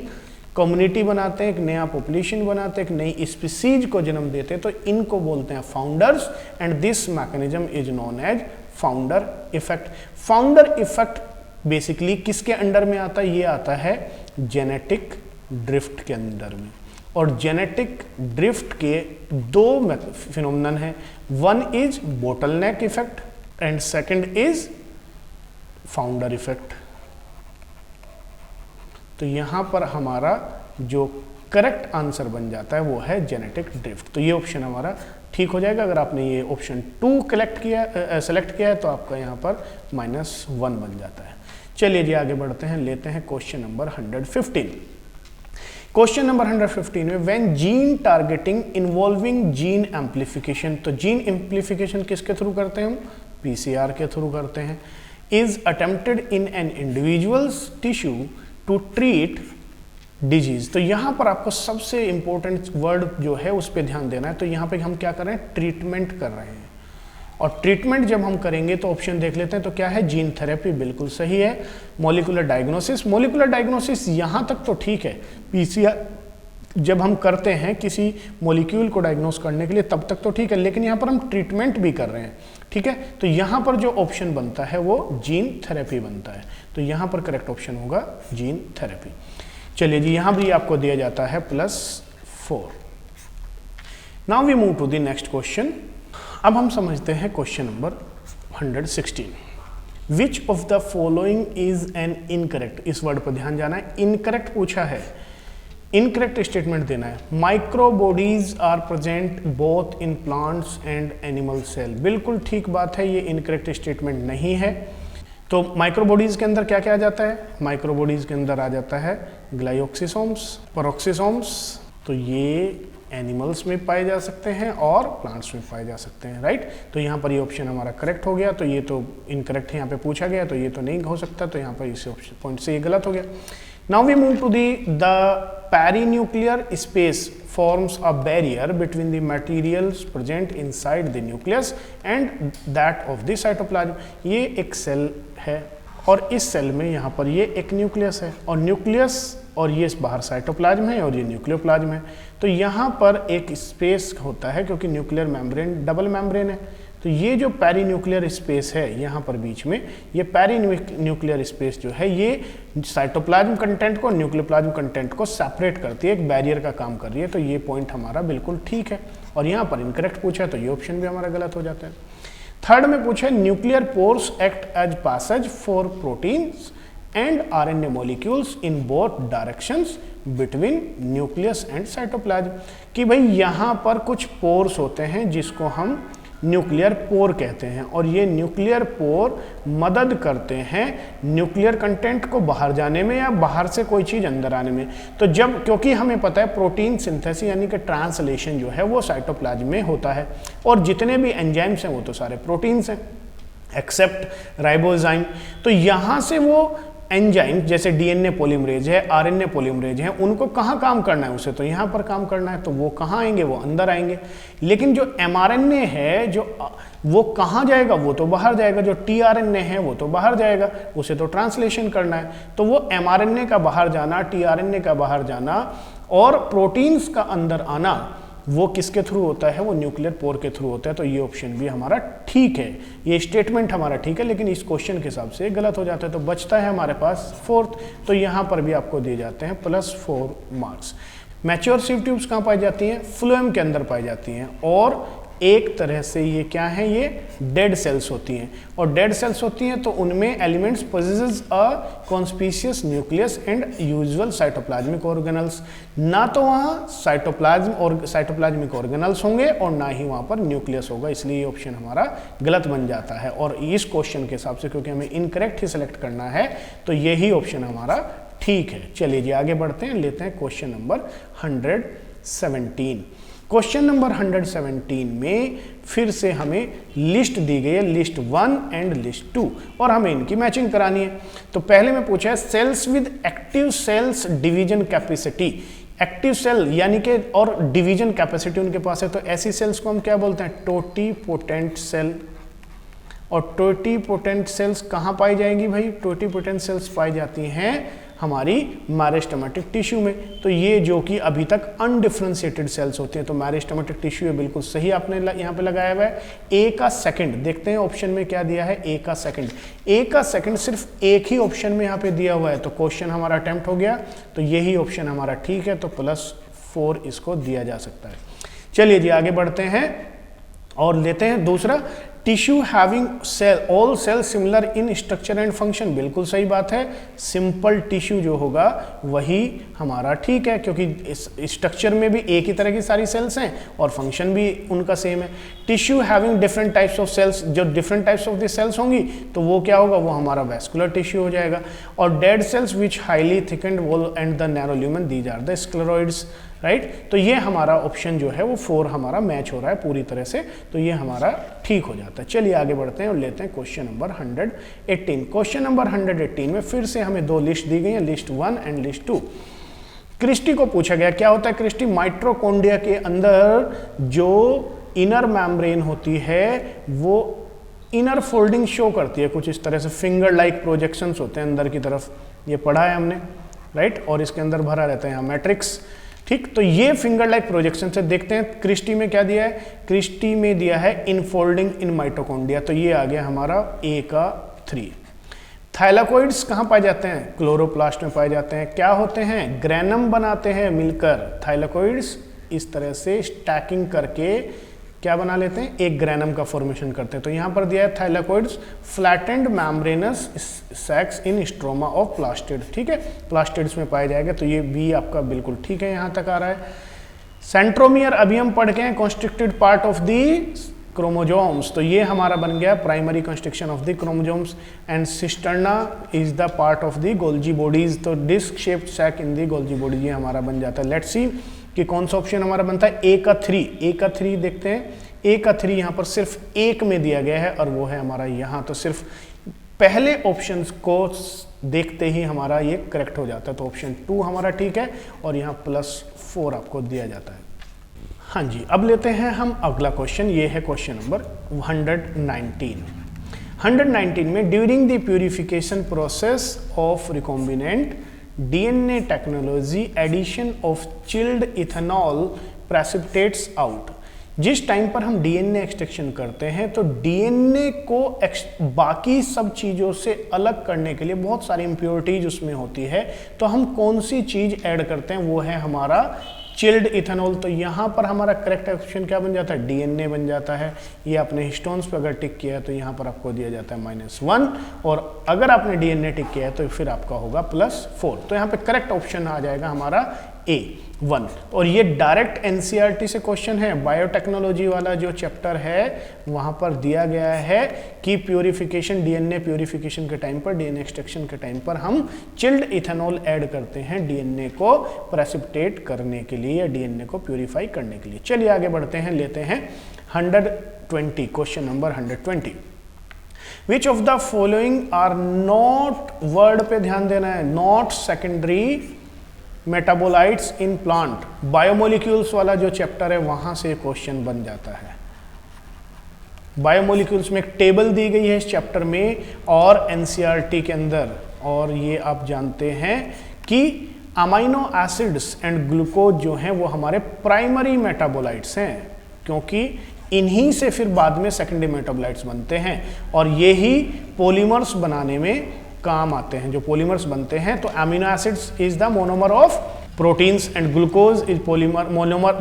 A: कम्युनिटी बनाते हैं, एक नया पॉपुलेशन बनाते हैं, एक नई स्पीसीज को जन्म देते हैं, तो इनको बोलते हैं founders, and this mechanism is known as founder effect. Founder effect basically किसके अंडर में आता है? ये आता है जेनेटिक ड्रिफ्ट के अंदर में। और जेनेटिक ड्रिफ्ट के 2 फिनोमिनन है, one is bottleneck effect and second is founder effect. तो यहां पर हमारा जो करेक्ट आंसर बन जाता है वो है जेनेटिक ड्रिफ्ट। तो ये ऑप्शन हमारा ठीक हो जाएगा। अगर आपने ये ऑप्शन 2 सेलेक्ट किया है तो आपका यहाँ पर -1 बन जाता है। चलिए जी आगे बढ़ते हैं, लेते हैं क्वेश्चन नंबर 115। क्वेश्चन नंबर 115 में when gene targeting involving gene amplification, तो जीन एम्प्लीफिकेशन किसके थ्रू करते हैं हम? पीसीआर के थ्रू करते हैं। Is attempted in an individual's tissue to treat disease. तो यहां पर आपको सबसे इंपॉर्टेंट वर्ड जो है उस पर ध्यान देना है। तो यहां पे हम क्या कर रहे हैं? ट्रीटमेंट कर रहे हैं। और ट्रीटमेंट जब हम करेंगे तो ऑप्शन देख लेते हैं, तो क्या है? जीन थेरेपी बिल्कुल सही है। मॉलिक्यूलर डायग्नोसिस, मॉलिक्यूलर डायग्नोसिस यहां तक तो ठीक है। पीसीआर जब हम करते हैं किसी मॉलिक्यूल को डायग्नोस करने के लिए तब तक तो ठीक है, लेकिन यहां पर हम ट्रीटमेंट भी कर रहे हैं, ठीक है। तो यहां पर जो ऑप्शन बनता है वो जीन थेरेपी बनता है। तो यहां पर करेक्ट ऑप्शन होगा जीन थेरेपी। चलिए जी, यहां भी आपको दिया जाता है +4। Now we move to the next question. अब हम समझते हैं question number 116। Which of the following is an incorrect. इस वर्ड पर ध्यान जाना है, इनकरेक्ट पूछा है, इनकरेक्ट स्टेटमेंट देना है। Microbodies are present both in plants and animal cell. बिल्कुल ठीक बात है, ये इनकरेक्ट स्टेटमेंट नहीं है। तो माइक्रो बॉडीज के अंदर क्या क्या आ जाता है? माइक्रो बॉडीज के अंदर आ जाता है ग्लाइओक्सिसोम्स, पेरोक्सिसोम्स। तो ये एनिमल्स में पाए जा सकते हैं और प्लांट्स में पाए जा सकते हैं, राइट। तो यहाँ पर ये ऑप्शन हमारा करेक्ट हो गया। तो ये तो इनकरेक्ट है, यहाँ पे पूछा गया तो ये तो नहीं हो सकता। तो यहाँ पर इस पॉइंट से ये गलत हो गया। Now we move to the perinuclear space forms a barrier between the materials present inside the nucleus and that of the cytoplasm। ये एक सेल है और इस सेल में यहाँ पर ये एक न्यूक्लियस है और न्यूक्लियस और ये बाहर साइटोप्लाज्म है और ये न्यूक्लियोप्लाज्म है। तो यहाँ पर एक स्पेस होता है क्योंकि न्यूक्लियर मेम्ब्रेन डबल मेम्ब्रेन है। तो ये जो पेरीन्यूक्लियर स्पेस है यहाँ पर बीच में, ये पेरीन्यूक्लियर स्पेस जो है ये साइटोप्लाज्म कंटेंट को न्यूक्लियोप्लाज्म कंटेंट को सेपरेट करती है, एक बैरियर का काम कर रही है। तो ये पॉइंट हमारा बिल्कुल ठीक है। और यहाँ पर इनकरेक्ट पूछा है तो ये ऑप्शन भी हमारा गलत हो जाता है। थर्ड में पूछा nuclear pores act as passage for proteins and RNA molecules in both directions between nucleus and cytoplasm. कि भाई यहाँ पर कुछ पोर्स होते हैं जिसको हम न्यूक्लियर पोर कहते हैं और ये न्यूक्लियर पोर मदद करते हैं न्यूक्लियर कंटेंट को बाहर जाने में या बाहर से कोई चीज़ अंदर आने में। तो जब, क्योंकि हमें पता है प्रोटीन सिंथेसिस यानी कि ट्रांसलेशन जो है वो साइटोप्लाज्म में होता है और जितने भी एंजाइम्स हैं वो तो सारे प्रोटीन्स हैं एक्सेप्ट राइबोजाइम। तो यहाँ से वो एंजाइम जैसे डीएनए पॉलीमरेज है, आरएनए पॉलीमरेज है, उनको कहाँ काम करना है? उसे तो यहाँ पर काम करना है। तो वो कहाँ आएंगे? वो अंदर आएंगे। लेकिन जो एमआरएनए है जो वो कहाँ जाएगा? वो तो बाहर जाएगा। जो टीआरएनए है वो तो बाहर जाएगा, उसे तो ट्रांसलेशन करना है। तो वो एमआरएनए का बाहर जाना, टीआरएनए का बाहर जाना और प्रोटीन्स का अंदर आना वो किसके थ्रू होता है? वो न्यूक्लियर पोर के थ्रू होता है। तो ये ऑप्शन भी हमारा ठीक है, ये स्टेटमेंट हमारा ठीक है, लेकिन इस क्वेश्चन के हिसाब से गलत हो जाता है। तो बचता है हमारे पास फोर्थ। तो यहाँ पर भी आपको दिए जाते हैं +4 मार्क्स। मैच्योर सीव ट्यूब्स कहाँ पाई जाती हैं? फ्लोएम के अंदर पाई जाती हैं और एक तरह से ये क्या है? ये डेड सेल्स होती हैं और डेड सेल्स होती हैं तो उनमें elements possesses a conspicuous nucleus and usual cytoplasmic organelles. ना तो वहाँ साइटोप्लाज्म और साइटोप्लाज्मिक ऑर्गेनल्स होंगे और ना ही वहाँ पर न्यूक्लियस होगा, इसलिए ये ऑप्शन हमारा गलत बन जाता है। और इस क्वेश्चन के हिसाब से क्योंकि हमें इनकरेक्ट ही सिलेक्ट करना है तो यही ऑप्शन हमारा ठीक है। चलिए जी आगे बढ़ते हैं, लेते हैं क्वेश्चन नंबर 117। क्वेश्चन नंबर 117 में फिर से हमें लिस्ट दी गई है, लिस्ट 1 एंड लिस्ट 2 और हमें इनकी मैचिंग करानी है। तो पहले में पूछा है cells with active cells division capacity. Active cell यानी कि और डिवीजन कैपेसिटी उनके पास है, तो ऐसी सेल्स को हम क्या बोलते हैं? Totipotent cell. और टोटीपोटेंट सेल्स कहाँ पाई जाएंगी भाई? टोटीपोटेंट सेल्स पाई जाती हैं हमारी मैरिस्टेमेटिक टिश्यू में। तो ये जो कि अभी तक अनडिफरेंशिएटेड सेल्स होती हैं, तो मैरिस्टेमेटिक टिश्यू है, बिल्कुल सही आपने यहाँ पे लगाया हुआ है। ए का सेकंड देखते हैं ऑप्शन में क्या दिया है? ए का सेकंड। ए का सेकंड सिर्फ एक ही ऑप्शन में यहाँ पे दिया हुआ है, तो क्वेश्चन हमारा अटेम्प्ट हो गया। तो यही ऑप्शन हमारा ठीक है, तो +4 इसको दिया जा सकता है। चलिए जी आगे बढ़ते हैं और लेते हैं दूसरा tissue having cell all cell similar in structure and function, बिल्कुल सही बात है। सिंपल टिश्यू जो होगा वही हमारा ठीक है, क्योंकि इस स्ट्रक्चर में भी एक ही तरह की सारी सेल्स हैं और फंक्शन भी उनका सेम है। Tissue having different types of cells, जो different types of the cells होंगी तो वो क्या होगा, वो हमारा वैस्कुलर टिश्यू हो जाएगा। और dead cells which highly thickened wall and the narrow lumen, these are the sclereids, right. तो ये हमारा ऑप्शन जो है वो 4 हमारा मैच हो रहा है पूरी तरह से, तो ये हमारा ठीक हो जाता है। चलिए आगे बढ़ते हैं और लेते हैं क्वेश्चन नंबर 118। क्वेश्चन नंबर 118 में फिर से हमें 2 लिस्ट दी गई है, लिस्ट 1 एंड लिस्ट 2। क्रिस्टी को पूछा गया क्या होता है क्रिस्टी, माइटोकॉन्ड्रिया के अंदर जो इनर मेम्ब्रेन होती है वो इनर फोल्डिंग शो करती है, कुछ इस तरह से फिंगर लाइक प्रोजेक्शंस होते हैं अंदर की तरफ, ये पढ़ा है हमने, राइट। और इसके अंदर भरा रहता है यहाँ मैट्रिक्स, ठीक। तो ये फिंगर लाइक प्रोजेक्शन से देखते हैं क्रिस्टी में क्या दिया है, क्रिस्टी में दिया है इनफोल्डिंग इन माइटोकॉन्ड्रिया, तो ये आ गया हमारा ए का 3। थाइलाकोइड्स कहाँ पाए जाते हैं, क्लोरोप्लास्ट में पाए जाते हैं। क्या होते हैं, ग्रेनम बनाते हैं मिलकर, थाइलाकोइड्स इस तरह से स्टैकिंग करके क्या बना लेते हैं, एक ग्रेनम का फॉर्मेशन करते हैं। तो यहाँ पर दिया है thylakoids flattened membranous sacs in stroma of plastid, ठीक है, प्लास्टिड्स में पाया जाएगा। तो ये बी आपका बिल्कुल ठीक है, यहाँ तक आ रहा है। सेंट्रोमियर अभी हम पढ़ के हैं, constricted part of the chromosomes, तो ये हमारा बन गया primary construction of the chromosomes. And cisterna is the part of the Golgi bodies, तो disc shaped sac in the Golgi body, ये हमारा बन जाता है। लेट्स सी कि कौन सा ऑप्शन हमारा बनता है, ए का 3। ए का 3 देखते हैं, ए का 3 यहाँ पर सिर्फ एक में दिया गया है और वो है हमारा यहाँ, तो सिर्फ पहले ऑप्शन को देखते ही हमारा ये करेक्ट हो जाता है। तो ऑप्शन 2 हमारा ठीक है और यहाँ +4 आपको दिया जाता है। हाँ जी, अब लेते हैं हम अगला क्वेश्चन, ये है क्वेश्चन नंबर 119। 119 में during the purification process of recombinant DNA technology addition of chilled ethanol precipitates out. जिस टाइम पर हम डीएनए एक्सट्रैक्शन करते हैं तो डीएनए को बाकी सब चीज़ों से अलग करने के लिए बहुत सारी इम्प्योरिटीज उसमें होती है, तो हम कौन सी चीज़ ऐड करते हैं, वो है हमारा चिल्ड इथेनॉल। तो यहाँ पर हमारा करेक्ट ऑप्शन क्या बन जाता है, डीएनए बन जाता है। ये आपने हिस्टोन्स पे अगर टिक किया है तो यहाँ पर आपको दिया जाता है -1, और अगर आपने डीएनए टिक किया है तो फिर आपका होगा +4। तो यहाँ पे करेक्ट ऑप्शन आ जाएगा हमारा A1। और ये डायरेक्ट एनसीईआरटी से क्वेश्चन है, बायोटेक्नोलॉजी वाला जो चैप्टर है वहाँ पर दिया गया है कि प्यूरिफिकेशन, डीएनए प्यूरिफिकेशन के टाइम पर, डीएनए एक्सट्रैक्शन के टाइम पर हम चिल्ड इथेनॉल ऐड करते हैं डीएनए को प्रेसिपिटेट करने के लिए या डीएनए को प्यूरिफाई करने के लिए। चलिए आगे बढ़ते हैं, लेते हैं 120, question number 120। Which of the following are not, word पे ध्यान देना है, not secondary metabolites in plant. Biomolecules वाला जो चैप्टर है वहां से क्वेश्चन बन जाता है। बायोमोलिक्यूल्स में एक टेबल दी गई है इस चैप्टर में और एनसीईआरटी के अंदर, और ये आप जानते हैं कि अमाइनो एसिड्स एंड ग्लूकोज जो हैं वो हमारे प्राइमरी मेटाबोलाइट्स हैं, क्योंकि इन्हीं से फिर बाद में सेकेंडरी मेटाबोलाइट्स बनते हैं और ये ही पॉलीमर्स बनाने में काम आते हैं। जो पॉलीमर्स बनते हैं, तो amino acids is the monomer of proteins and glucose is polymer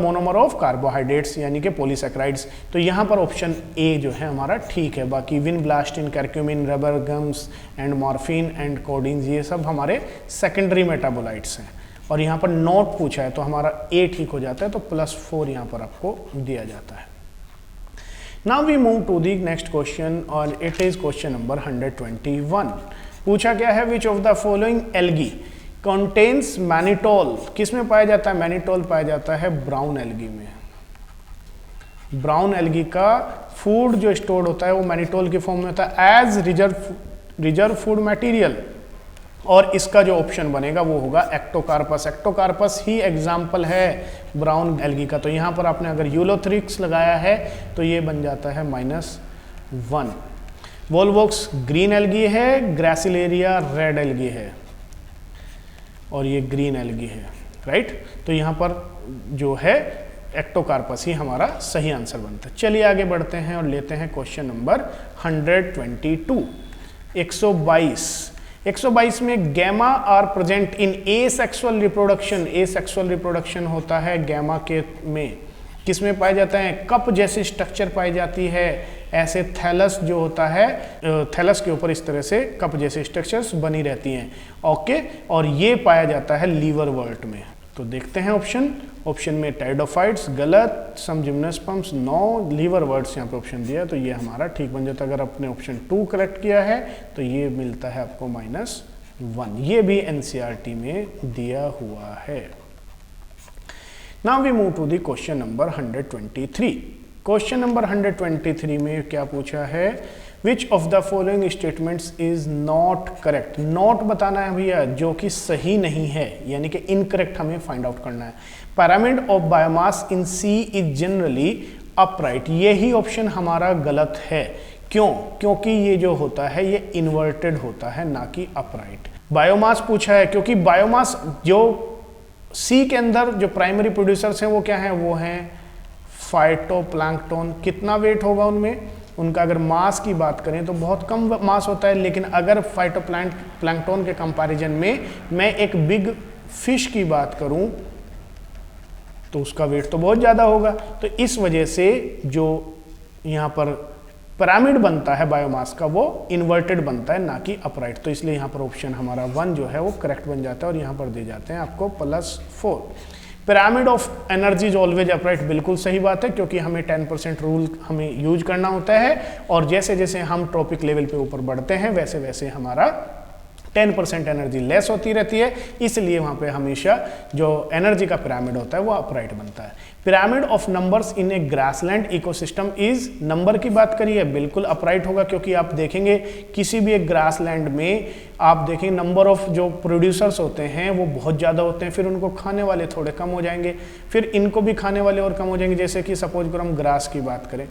A: monomer of carbohydrates यानी कि पॉलीसैकेराइड्स। तो यहाँ पर ऑप्शन ए जो है हमारा ठीक है। बाकी vinblastine, curcumin, rubber gums and morphine and codeine ये सब हमारे सेकेंडरी मेटाबोलाइट्स हैं। और यहाँ पर नोट पूछा है तो हमारा ए ठीक हो जाता है, तो +4 यहाँ पर आपको दिया जाता है। Now we move to the next question और इट इज क्वेश्चन नंबर 121। पूछा क्या है, which of the following algae contains mannitol. किस में पाया जाता है, मैनिटोल पाया जाता है ब्राउन एल्गी में। ब्राउन एल्गी का फूड जो स्टोर्ड होता है वो मैनिटोल के फॉर्म में होता है एज रिजर्व फूड मटेरियल, और इसका जो ऑप्शन बनेगा वो होगा एक्टोकार्पस। एक्टोकार्पस ही एग्जाम्पल है ब्राउन एल्गी का। तो यहाँ पर आपने अगर यूलोथ्रिक्स लगाया है तो ये बन जाता है -1। वोल्वोक्स ग्रीन एल्गी है, ग्रासिलेरिया रेड एल्गी है और ये ग्रीन एल्गी है, राइट। तो यहाँ पर जो है एक्टोकार्पस ही हमारा सही आंसर बनता है। चलिए आगे बढ़ते हैं और लेते हैं क्वेश्चन नंबर 122। 122 में gemma are present in asexual reproduction. Asexual reproduction होता है गैमा के में, किस में पाया जाता है, कप जैसी स्ट्रक्चर पाई जाती है ऐसे थैलस जो होता है, थैलस के ऊपर इस तरह से कप जैसे स्ट्रक्चर्स बनी रहती हैं। ओके, और ये पाया जाता है लीवर वर्ट में। तो देखते हैं ऑप्शन में टेरिडोफाइट्स गलत, सम जिम्नोस्पर्म्स नो, लीवर वर्ड्स यहाँ पे ऑप्शन दिया है, तो ये हमारा ठीक बन जाता है। अगर आपने ऑप्शन 2 करेक्ट किया है तो ये मिलता है आपको -1। ये भी एनसीईआरटी में दिया हुआ है। Now we move to the question number 123। Question number 123 में क्या पूछा है, which of the following statements is not correct. Not बताना है भैया, जो कि सही नहीं है, यानी कि इनकरेक्ट हमें फाइंड आउट करना है। Pyramid of biomass in sea is generally upright, यही ऑप्शन हमारा गलत है। क्यों? क्योंकि ये जो होता है ये इन्वर्टेड होता है, ना कि अपराइट। बायोमास पूछा है क्योंकि बायोमास जो सी के अंदर जो प्राइमरी प्रोड्यूसर्स हैं वो क्या हैं, वो हैं फाइटोप्लैंक्टन। कितना वेट होगा उनमें, उनका अगर मास की बात करें तो बहुत कम मास होता है, लेकिन अगर फाइटोप्लैंक्टन के कंपैरिजन में मैं एक बिग फिश की बात करूं तो उसका वेट तो बहुत ज़्यादा होगा। तो इस वजह से जो यहाँ पर पिरामिड बनता है बायोमास का वो इन्वर्टेड बनता है, ना कि अपराइट। तो इसलिए यहाँ पर ऑप्शन हमारा 1 जो है वो करेक्ट बन जाता है और यहाँ पर दे जाते हैं आपको +4। Pyramid of energy is always upright, बिल्कुल सही बात है, क्योंकि हमें 10% रूल हमें यूज करना होता है, और जैसे जैसे हम ट्रॉपिक लेवल पे ऊपर बढ़ते हैं वैसे वैसे हमारा 10% एनर्जी लेस होती रहती है, इसलिए वहाँ पे हमेशा जो एनर्जी का पिरामिड होता है वो अपराइट बनता है। Pyramid of numbers in A grassland ecosystem is, number की बात करिए बिल्कुल अपराइट होगा, क्योंकि आप देखेंगे किसी भी एक ग्रासलैंड में आप देखेंगे नंबर ऑफ जो प्रोड्यूसर्स होते हैं वो बहुत ज़्यादा होते हैं, फिर उनको खाने वाले थोड़े कम हो जाएंगे, फिर इनको भी खाने वाले और कम हो जाएंगे। जैसे कि सपोज करो हम ग्रास की बात करें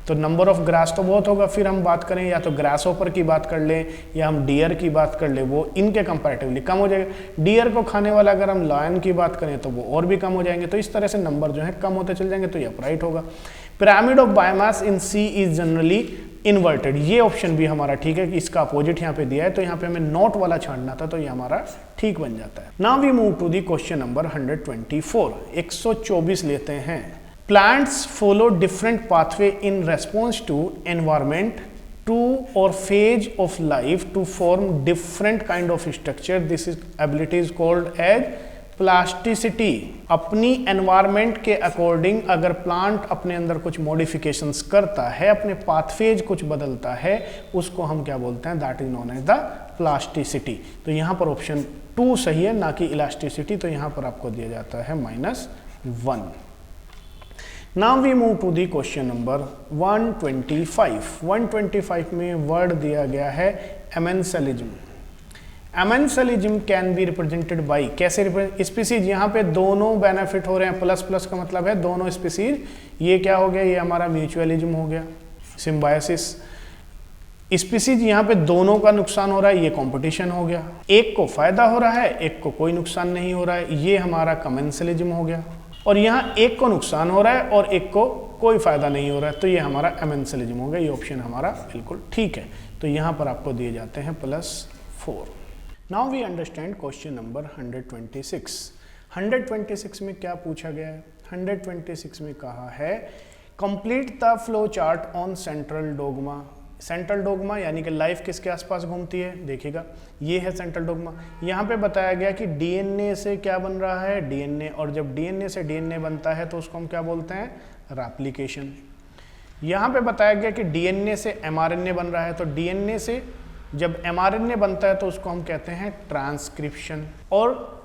A: तो नंबर ऑफ ग्रास तो बहुत होगा, फिर हम बात करें या तो ग्रास होपर की बात कर लें या हम डियर की बात कर लें, वो इनके कंपैरेटिवली कम हो जाएगा। डियर को खाने वाला अगर हम लायन की बात करें तो वो और भी कम हो जाएंगे। तो इस तरह से नंबर जो है कम होते चल जाएंगे, तो ये अपराइट होगा। Pyramid of biomass in sea is generally inverted, ये ऑप्शन भी हमारा ठीक है कि इसका अपोजिट यहाँ पे दिया है, तो यहाँ पे हमें नॉट वाला छांटना था, तो ये हमारा ठीक बन जाता है। Now we move to the question number 124, 124 लेते हैं। Plants follow different pathway in response to environment, to or phase of life to form different kind of structure. This is ability is called as plasticity. अपनी environment के according अगर plant अपने अंदर कुछ modifications करता है, अपने pathways कुछ बदलता है, उसको हम क्या बोलते हैं, that is known as the plasticity. तो यहाँ पर ऑप्शन 2 सही है, ना कि elasticity, तो यहाँ पर आपको दिया जाता है -1। Now we move to the question number 125. 125 में वर्ड दिया गया है एमेंसेलिज्म। एमेंसेलिज्म कैन बी रिप्रेजेंटेड बाई, कैसे रिप्रेजेंट, स्पीसीज, यहाँ पे दोनों बेनिफिट हो रहे हैं, प्लस प्लस का मतलब है दोनों स्पीसीज। ये क्या हो गया, ये हमारा म्यूचुअलिज्म हो गया, सिम्बायोसिस। स्पीसीज यहाँ पे दोनों का नुकसान हो रहा है, ये कंपटीशन हो गया। एक को फायदा हो रहा है, एक को कोई नुकसान नहीं हो रहा है, ये हमारा कमेंसलिज्म हो गया। और यहाँ एक को नुकसान हो रहा है और एक को कोई फायदा नहीं हो रहा है, तो ये हमारा एमेंसलिज्म हो गया। ये ऑप्शन हमारा बिल्कुल ठीक है, तो यहाँ पर आपको दिए जाते हैं +4। Now we understand question number 126। 126 में क्या पूछा गया है, 126 में कहा है complete the flow chart on central dogma. Central dogma यानी कि लाइफ किसके आसपास घूमती है, देखिएगा ये है सेंट्रल डोगमा। यहाँ पे बताया गया कि डीएनए से क्या बन रहा है, डीएनए, और जब डीएनए से डीएनए बनता है तो उसको हम क्या बोलते हैं, रेप्लिकेशन। यहाँ पे बताया गया कि डीएनए से एमआरएनए बन रहा है, तो डीएनए से जब एमआरएनए बनता है तो उसको हम कहते हैं ट्रांसक्रिप्शन। और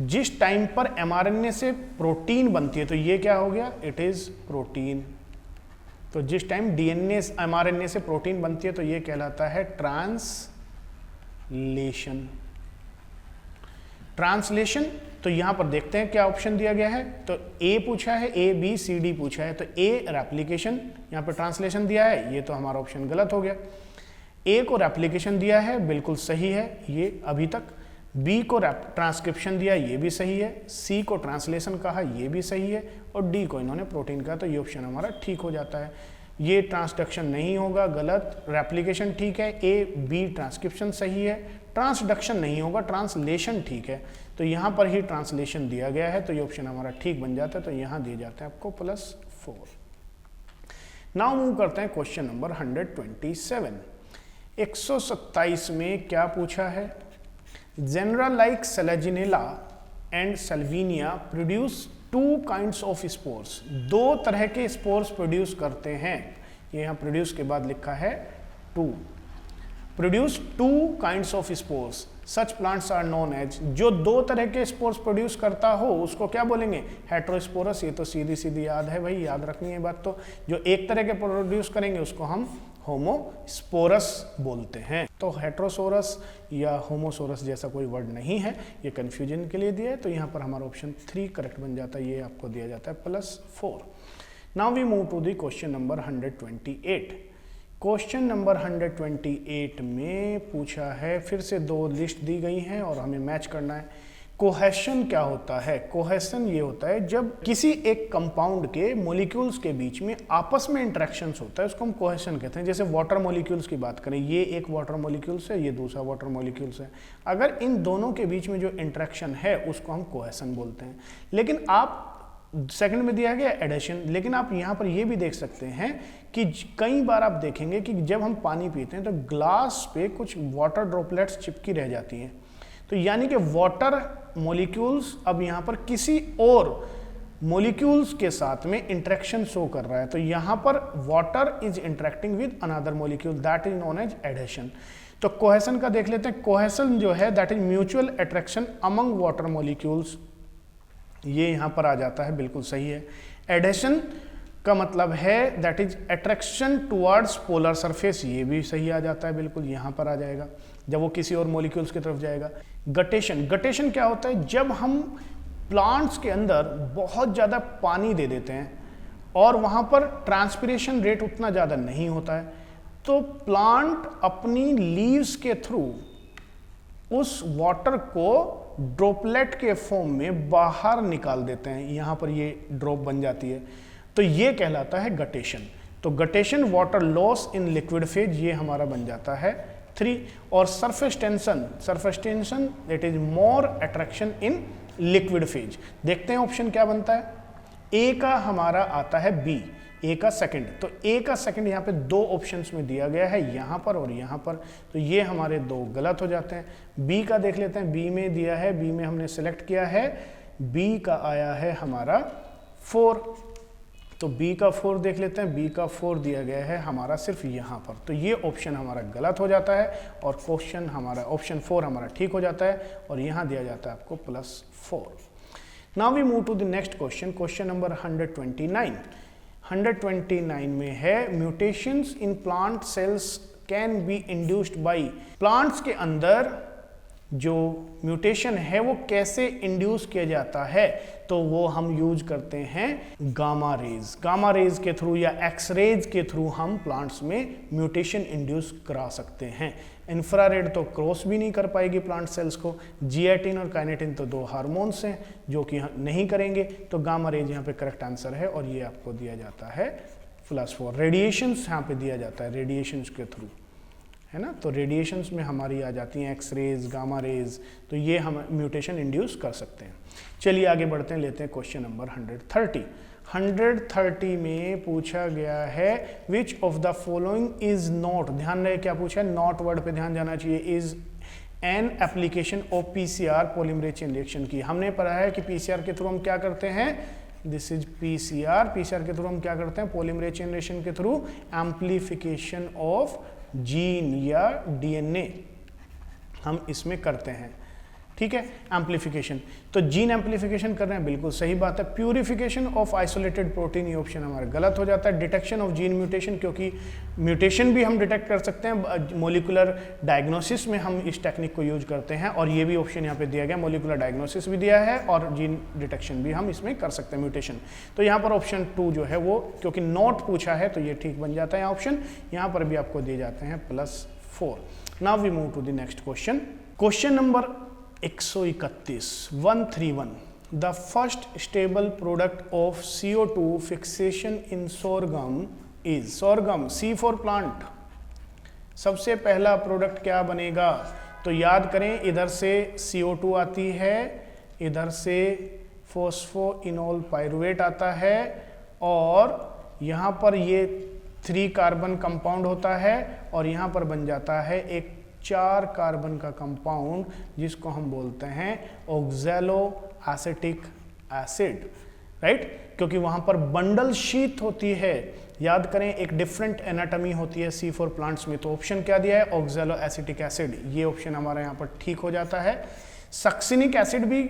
A: जिस टाइम पर एमआरएनए से प्रोटीन बनती है तो ये क्या हो गया, इट इज प्रोटीन। तो जिस टाइम डीएनए एमआरएनए से प्रोटीन बनती है तो ये कहलाता है ट्रांसलेशन। ट्रांसलेशन, तो यहां पर देखते हैं क्या ऑप्शन दिया गया है। तो ए पूछा है, ए बी सी डी पूछा है, तो ए रेप्लिकेशन, यहां पर ट्रांसलेशन दिया है, ये तो हमारा ऑप्शन गलत हो गया। ए को रेप्लिकेशन दिया है, बिल्कुल सही है ये अभी तक। बी को ट्रांसक्रिप्शन दिया, ये भी सही है। सी को ट्रांसलेशन कहा, ये भी सही है। और डी को इन्होंने प्रोटीन कहा, तो ये ऑप्शन हमारा ठीक हो जाता है। ये ट्रांसडक्शन नहीं होगा, गलत। रेप्लिकेशन ठीक है, ए बी ट्रांसक्रिप्शन सही है। ट्रांसडक्शन नहीं होगा, ट्रांसलेशन ठीक है। तो यहाँ पर ही ट्रांसलेशन दिया गया है, तो ये ऑप्शन हमारा ठीक बन जाता है, तो यहाँ दिए जाते हैं आपको +4। नाउ मूव करते हैं क्वेश्चन नंबर 127। 127 में क्या पूछा है? Genera like Selaginella and Salvinia produce two kinds of spores. दो तरह के स्पोर्स प्रोड्यूस करते हैं। ये यहाँ प्रोड्यूस के बाद लिखा है to. Produce two kinds of spores such plants are known as. जो दो तरह के स्पोर्स प्रोड्यूस करता हो उसको क्या बोलेंगे? हेट्रोस्पोरस। ये तो सीधी सीधी याद है भाई, याद रखनी है बात। तो जो एक तरह के प्रोड्यूस करेंगे उसको हम होमोस्पोरस बोलते हैं। तो हेट्रोसोरस या होमोसोरस जैसा कोई वर्ड नहीं है, ये कंफ्यूजन के लिए दिया है। तो यहाँ पर हमारा ऑप्शन 3 करेक्ट बन जाता है। ये आपको दिया जाता है +4। Now we move to the question number 128। Question number 128 में पूछा है, फिर से दो लिस्ट दी गई हैं और हमें मैच करना है। कोहेशन क्या होता है? कोहेशन ये होता है जब किसी एक कंपाउंड के मॉलिक्यूल्स के बीच में आपस में इंटरेक्शंस होता है, उसको हम कोहेशन कहते हैं। जैसे वाटर मॉलिक्यूल्स की बात करें, ये एक वाटर मॉलिक्यूल्स है, ये दूसरा वाटर मॉलिक्यूल्स है। अगर इन दोनों के बीच में जो इंटरेक्शन है उसको हम कोहेशन बोलते हैं। लेकिन आप सेकंड में दिया गया एडिशन, लेकिन आप यहाँ पर ये भी देख सकते हैं कि कई बार आप देखेंगे कि जब हम पानी पीते हैं तो ग्लास पे कुछ वाटर ड्रॉपलेट्स चिपकी रह जाती हैं। तो यानी कि वाटर मॉलिक्यूल्स अब यहाँ पर किसी और मॉलिक्यूल्स के साथ में इंटरेक्शन शो कर रहा है। तो यहाँ पर water is interacting with another molecule, that is known as addition. तो कोहेशन का देख लेते हैं। कोहेशन जो है that is mutual attraction among water molecules, ये यहाँ पर आ जाता है, बिल्कुल सही है। एडिशन का मतलब है that is attraction towards polar surface, ये भी सही आ जाता है, बिल्कुल यहाँ पर आ जाएगा जब वो किसी और मॉलिक्यूल्स की तरफ जाएगा। गटेशन, गटेशन क्या होता है? जब हम प्लांट्स के अंदर बहुत ज़्यादा पानी दे देते हैं और वहाँ पर ट्रांसपिरेशन रेट उतना ज़्यादा नहीं होता है, तो प्लांट अपनी लीव्स के थ्रू उस वाटर को ड्रॉपलेट के फॉर्म में बाहर निकाल देते हैं। यहाँ पर ये ड्रॉप बन जाती है, तो ये कहलाता है गटेशन। तो guttation water loss in liquid phase, ये हमारा बन जाता है 3। और surface tension, surface tension that is more attraction in liquid phase. देखते हैं ऑप्शन क्या बनता है। ए का हमारा आता है बी, ए का सेकंड। तो ए का सेकंड यहाँ पे दो ऑप्शंस में दिया गया है, यहाँ पर और यहाँ पर, तो ये हमारे दो गलत हो जाते हैं। बी का देख लेते हैं, बी में दिया है, बी में हमने सेलेक्ट किया है, बी का आया है हमारा 4। तो बी का 4 देख लेते हैं, बी का 4 दिया गया है हमारा सिर्फ यहाँ पर। तो ये ऑप्शन हमारा गलत हो जाता है और क्वेश्चन हमारा ऑप्शन 4 हमारा ठीक हो जाता है और यहाँ दिया जाता है आपको +4। Now we move to the next question, question number 129। 129 में है mutations in plant cells can be induced by. Plants के अंदर जो म्यूटेशन है वो कैसे इंड्यूस किया जाता है? तो वो हम यूज करते हैं गामा रेज। गामा रेज के थ्रू या एक्स रेज के थ्रू हम प्लांट्स में म्यूटेशन इंड्यूस करा सकते हैं। इंफ्रारेड तो क्रॉस भी नहीं कर पाएगी प्लांट सेल्स को। जियाटिन और काइनेटिन तो दो हार्मोन्स हैं जो कि नहीं करेंगे। तो गामा रेज यहाँ पे करेक्ट आंसर है और ये आपको दिया जाता है +4। रेडिएशंस यहाँ पे दिया जाता है रेडिएशंस के थ्रू, है ना। तो रेडिएशंस में हमारी आ जाती हैं एक्स रेज, गामा रेज, तो ये हम म्यूटेशन इंड्यूस कर सकते हैं। चलिए आगे बढ़ते हैं, लेते हैं क्वेश्चन नंबर 130। 130 में पूछा गया है which of the following is not, ध्यान रहे क्या पूछा है, नॉट वर्ड पे ध्यान जाना चाहिए, is an application of PCR polymerase chain reaction की। हमने पढ़ा है कि पीसीआर के थ्रू हम क्या करते हैं, दिस इज पीसीआर, पीसीआर के थ्रू हम क्या करते हैं, पॉलीमरेज चेन रिएक्शन के थ्रू एम्प्लीफिकेशन ऑफ जीन या डीएनए हम इसमें करते हैं, ठीक है, एम्प्लीफिकेशन। तो जीन एम्प्लीफिकेशन कर रहे हैं, बिल्कुल सही बात है। प्यूरिफिकेशन ऑफ आइसोलेटेड प्रोटीन, ये ऑप्शन हमारा गलत हो जाता है। डिटेक्शन ऑफ जीन म्यूटेशन, क्योंकि म्यूटेशन भी हम डिटेक्ट कर सकते हैं, मोलिकुलर डायग्नोसिस में हम इस टेक्निक को यूज करते हैं और ये भी ऑप्शन यहाँ पे दिया गया, मोलिकुलर डायग्नोसिस भी दिया है और जीन डिटेक्शन भी हम इसमें कर सकते हैं म्यूटेशन। तो यहाँ पर ऑप्शन 2 जो है वो, क्योंकि नॉट पूछा है तो ये ठीक बन जाता है ऑप्शन, यहाँ पर भी आपको दिए जाते हैं +4। Now we move to the next question, question number 131 the first stable product of CO2 fixation in sorghum is, sorghum C four plant, सबसे पहला प्रोडक्ट क्या बनेगा? तो याद करें, इधर से CO2 आती है, इधर से फॉस्फोइनोल पाइरुवेट आता है और यहाँ पर ये 3 कार्बन कंपाउंड होता है और यहाँ पर बन जाता है एक 4 कार्बन का कंपाउंड जिसको हम बोलते हैं ऑक्सैलो एसिटिक एसिड, राइट, क्योंकि वहां पर बंडल शीथ होती है। याद करें एक डिफरेंट एनाटॉमी होती है C4 प्लांट्स में, तो ऑप्शन क्या दिया है, ऑक्सैलो एसिटिक एसिड, ये ऑप्शन हमारा यहाँ पर ठीक हो जाता है। सक्सिनिक एसिड भी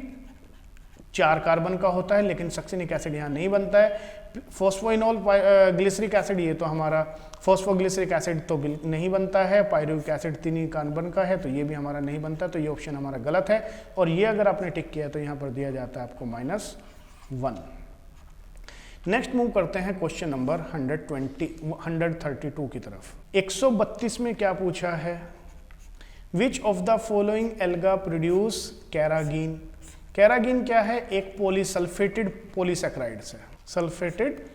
A: 4 कार्बन का होता है, लेकिन सक्सिनिक एसिड यहाँ नहीं बनता है। फॉस्फोइनोल ग्लिसरिक एसिड, ये तो हमारा फॉस्फोग्लिसरिक एसिड तो नहीं बनता है। पायरुविक एसिड 3 कार्बन का है, तो ये भी हमारा नहीं बनता, तो ये ऑप्शन हमारा गलत है। और ये अगर आपने टिक किया तो यहाँ पर दिया जाता है आपको -1। नेक्स्ट मूव करते हैं क्वेश्चन नंबर 132 की तरफ। 132 में क्या पूछा है, which of the following alga produce कैरागीन। कैरागीन क्या है, एक पॉलीसल्फेटेड पॉलीसैकेराइड्स है, सल्फेटेड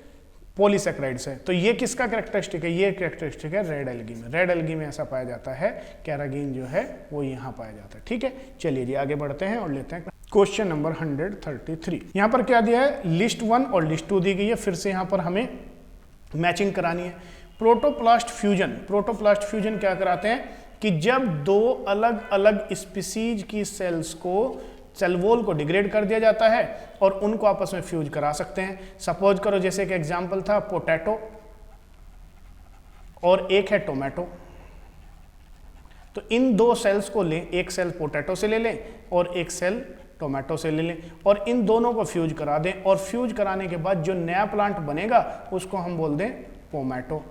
A: पॉलीसैकेराइड्स है। तो ये किसका कैरेक्टरिस्टिक है, ये कैरेक्टरिस्टिक है रेड एल्गी में। रेड एल्गी में ऐसा पाया जाता है, कैरागीन जो है वो यहाँ पाया जाता है। ठीक है, चलिए जी आगे बढ़ते हैं और लेते हैं क्वेश्चन नंबर 133। यहाँ पर क्या दिया है, लिस्ट 1 और लिस्ट 2 दी गई है। फिर से यहाँ पर हमें मैचिंग करानी है। प्रोटोप्लास्ट फ्यूजन, प्रोटोप्लास्ट फ्यूजन क्या कराते हैं कि जब 2 अलग अलग स्पीसीज की सेल्स को, सेल वॉल को डिग्रेड कर दिया जाता है और उनको आपस में फ्यूज करा सकते हैं। सपोज करो जैसे कि एग्जांपल था पोटैटो और एक है टोमेटो, तो इन 2 सेल्स को लें, एक सेल पोटैटो से ले लें और एक सेल टोमेटो से ले लें और इन दोनों को फ्यूज करा दें, और फ्यूज कराने के बाद जो नया प्लांट बनेगा उसको हम बोल दें पोमैटो।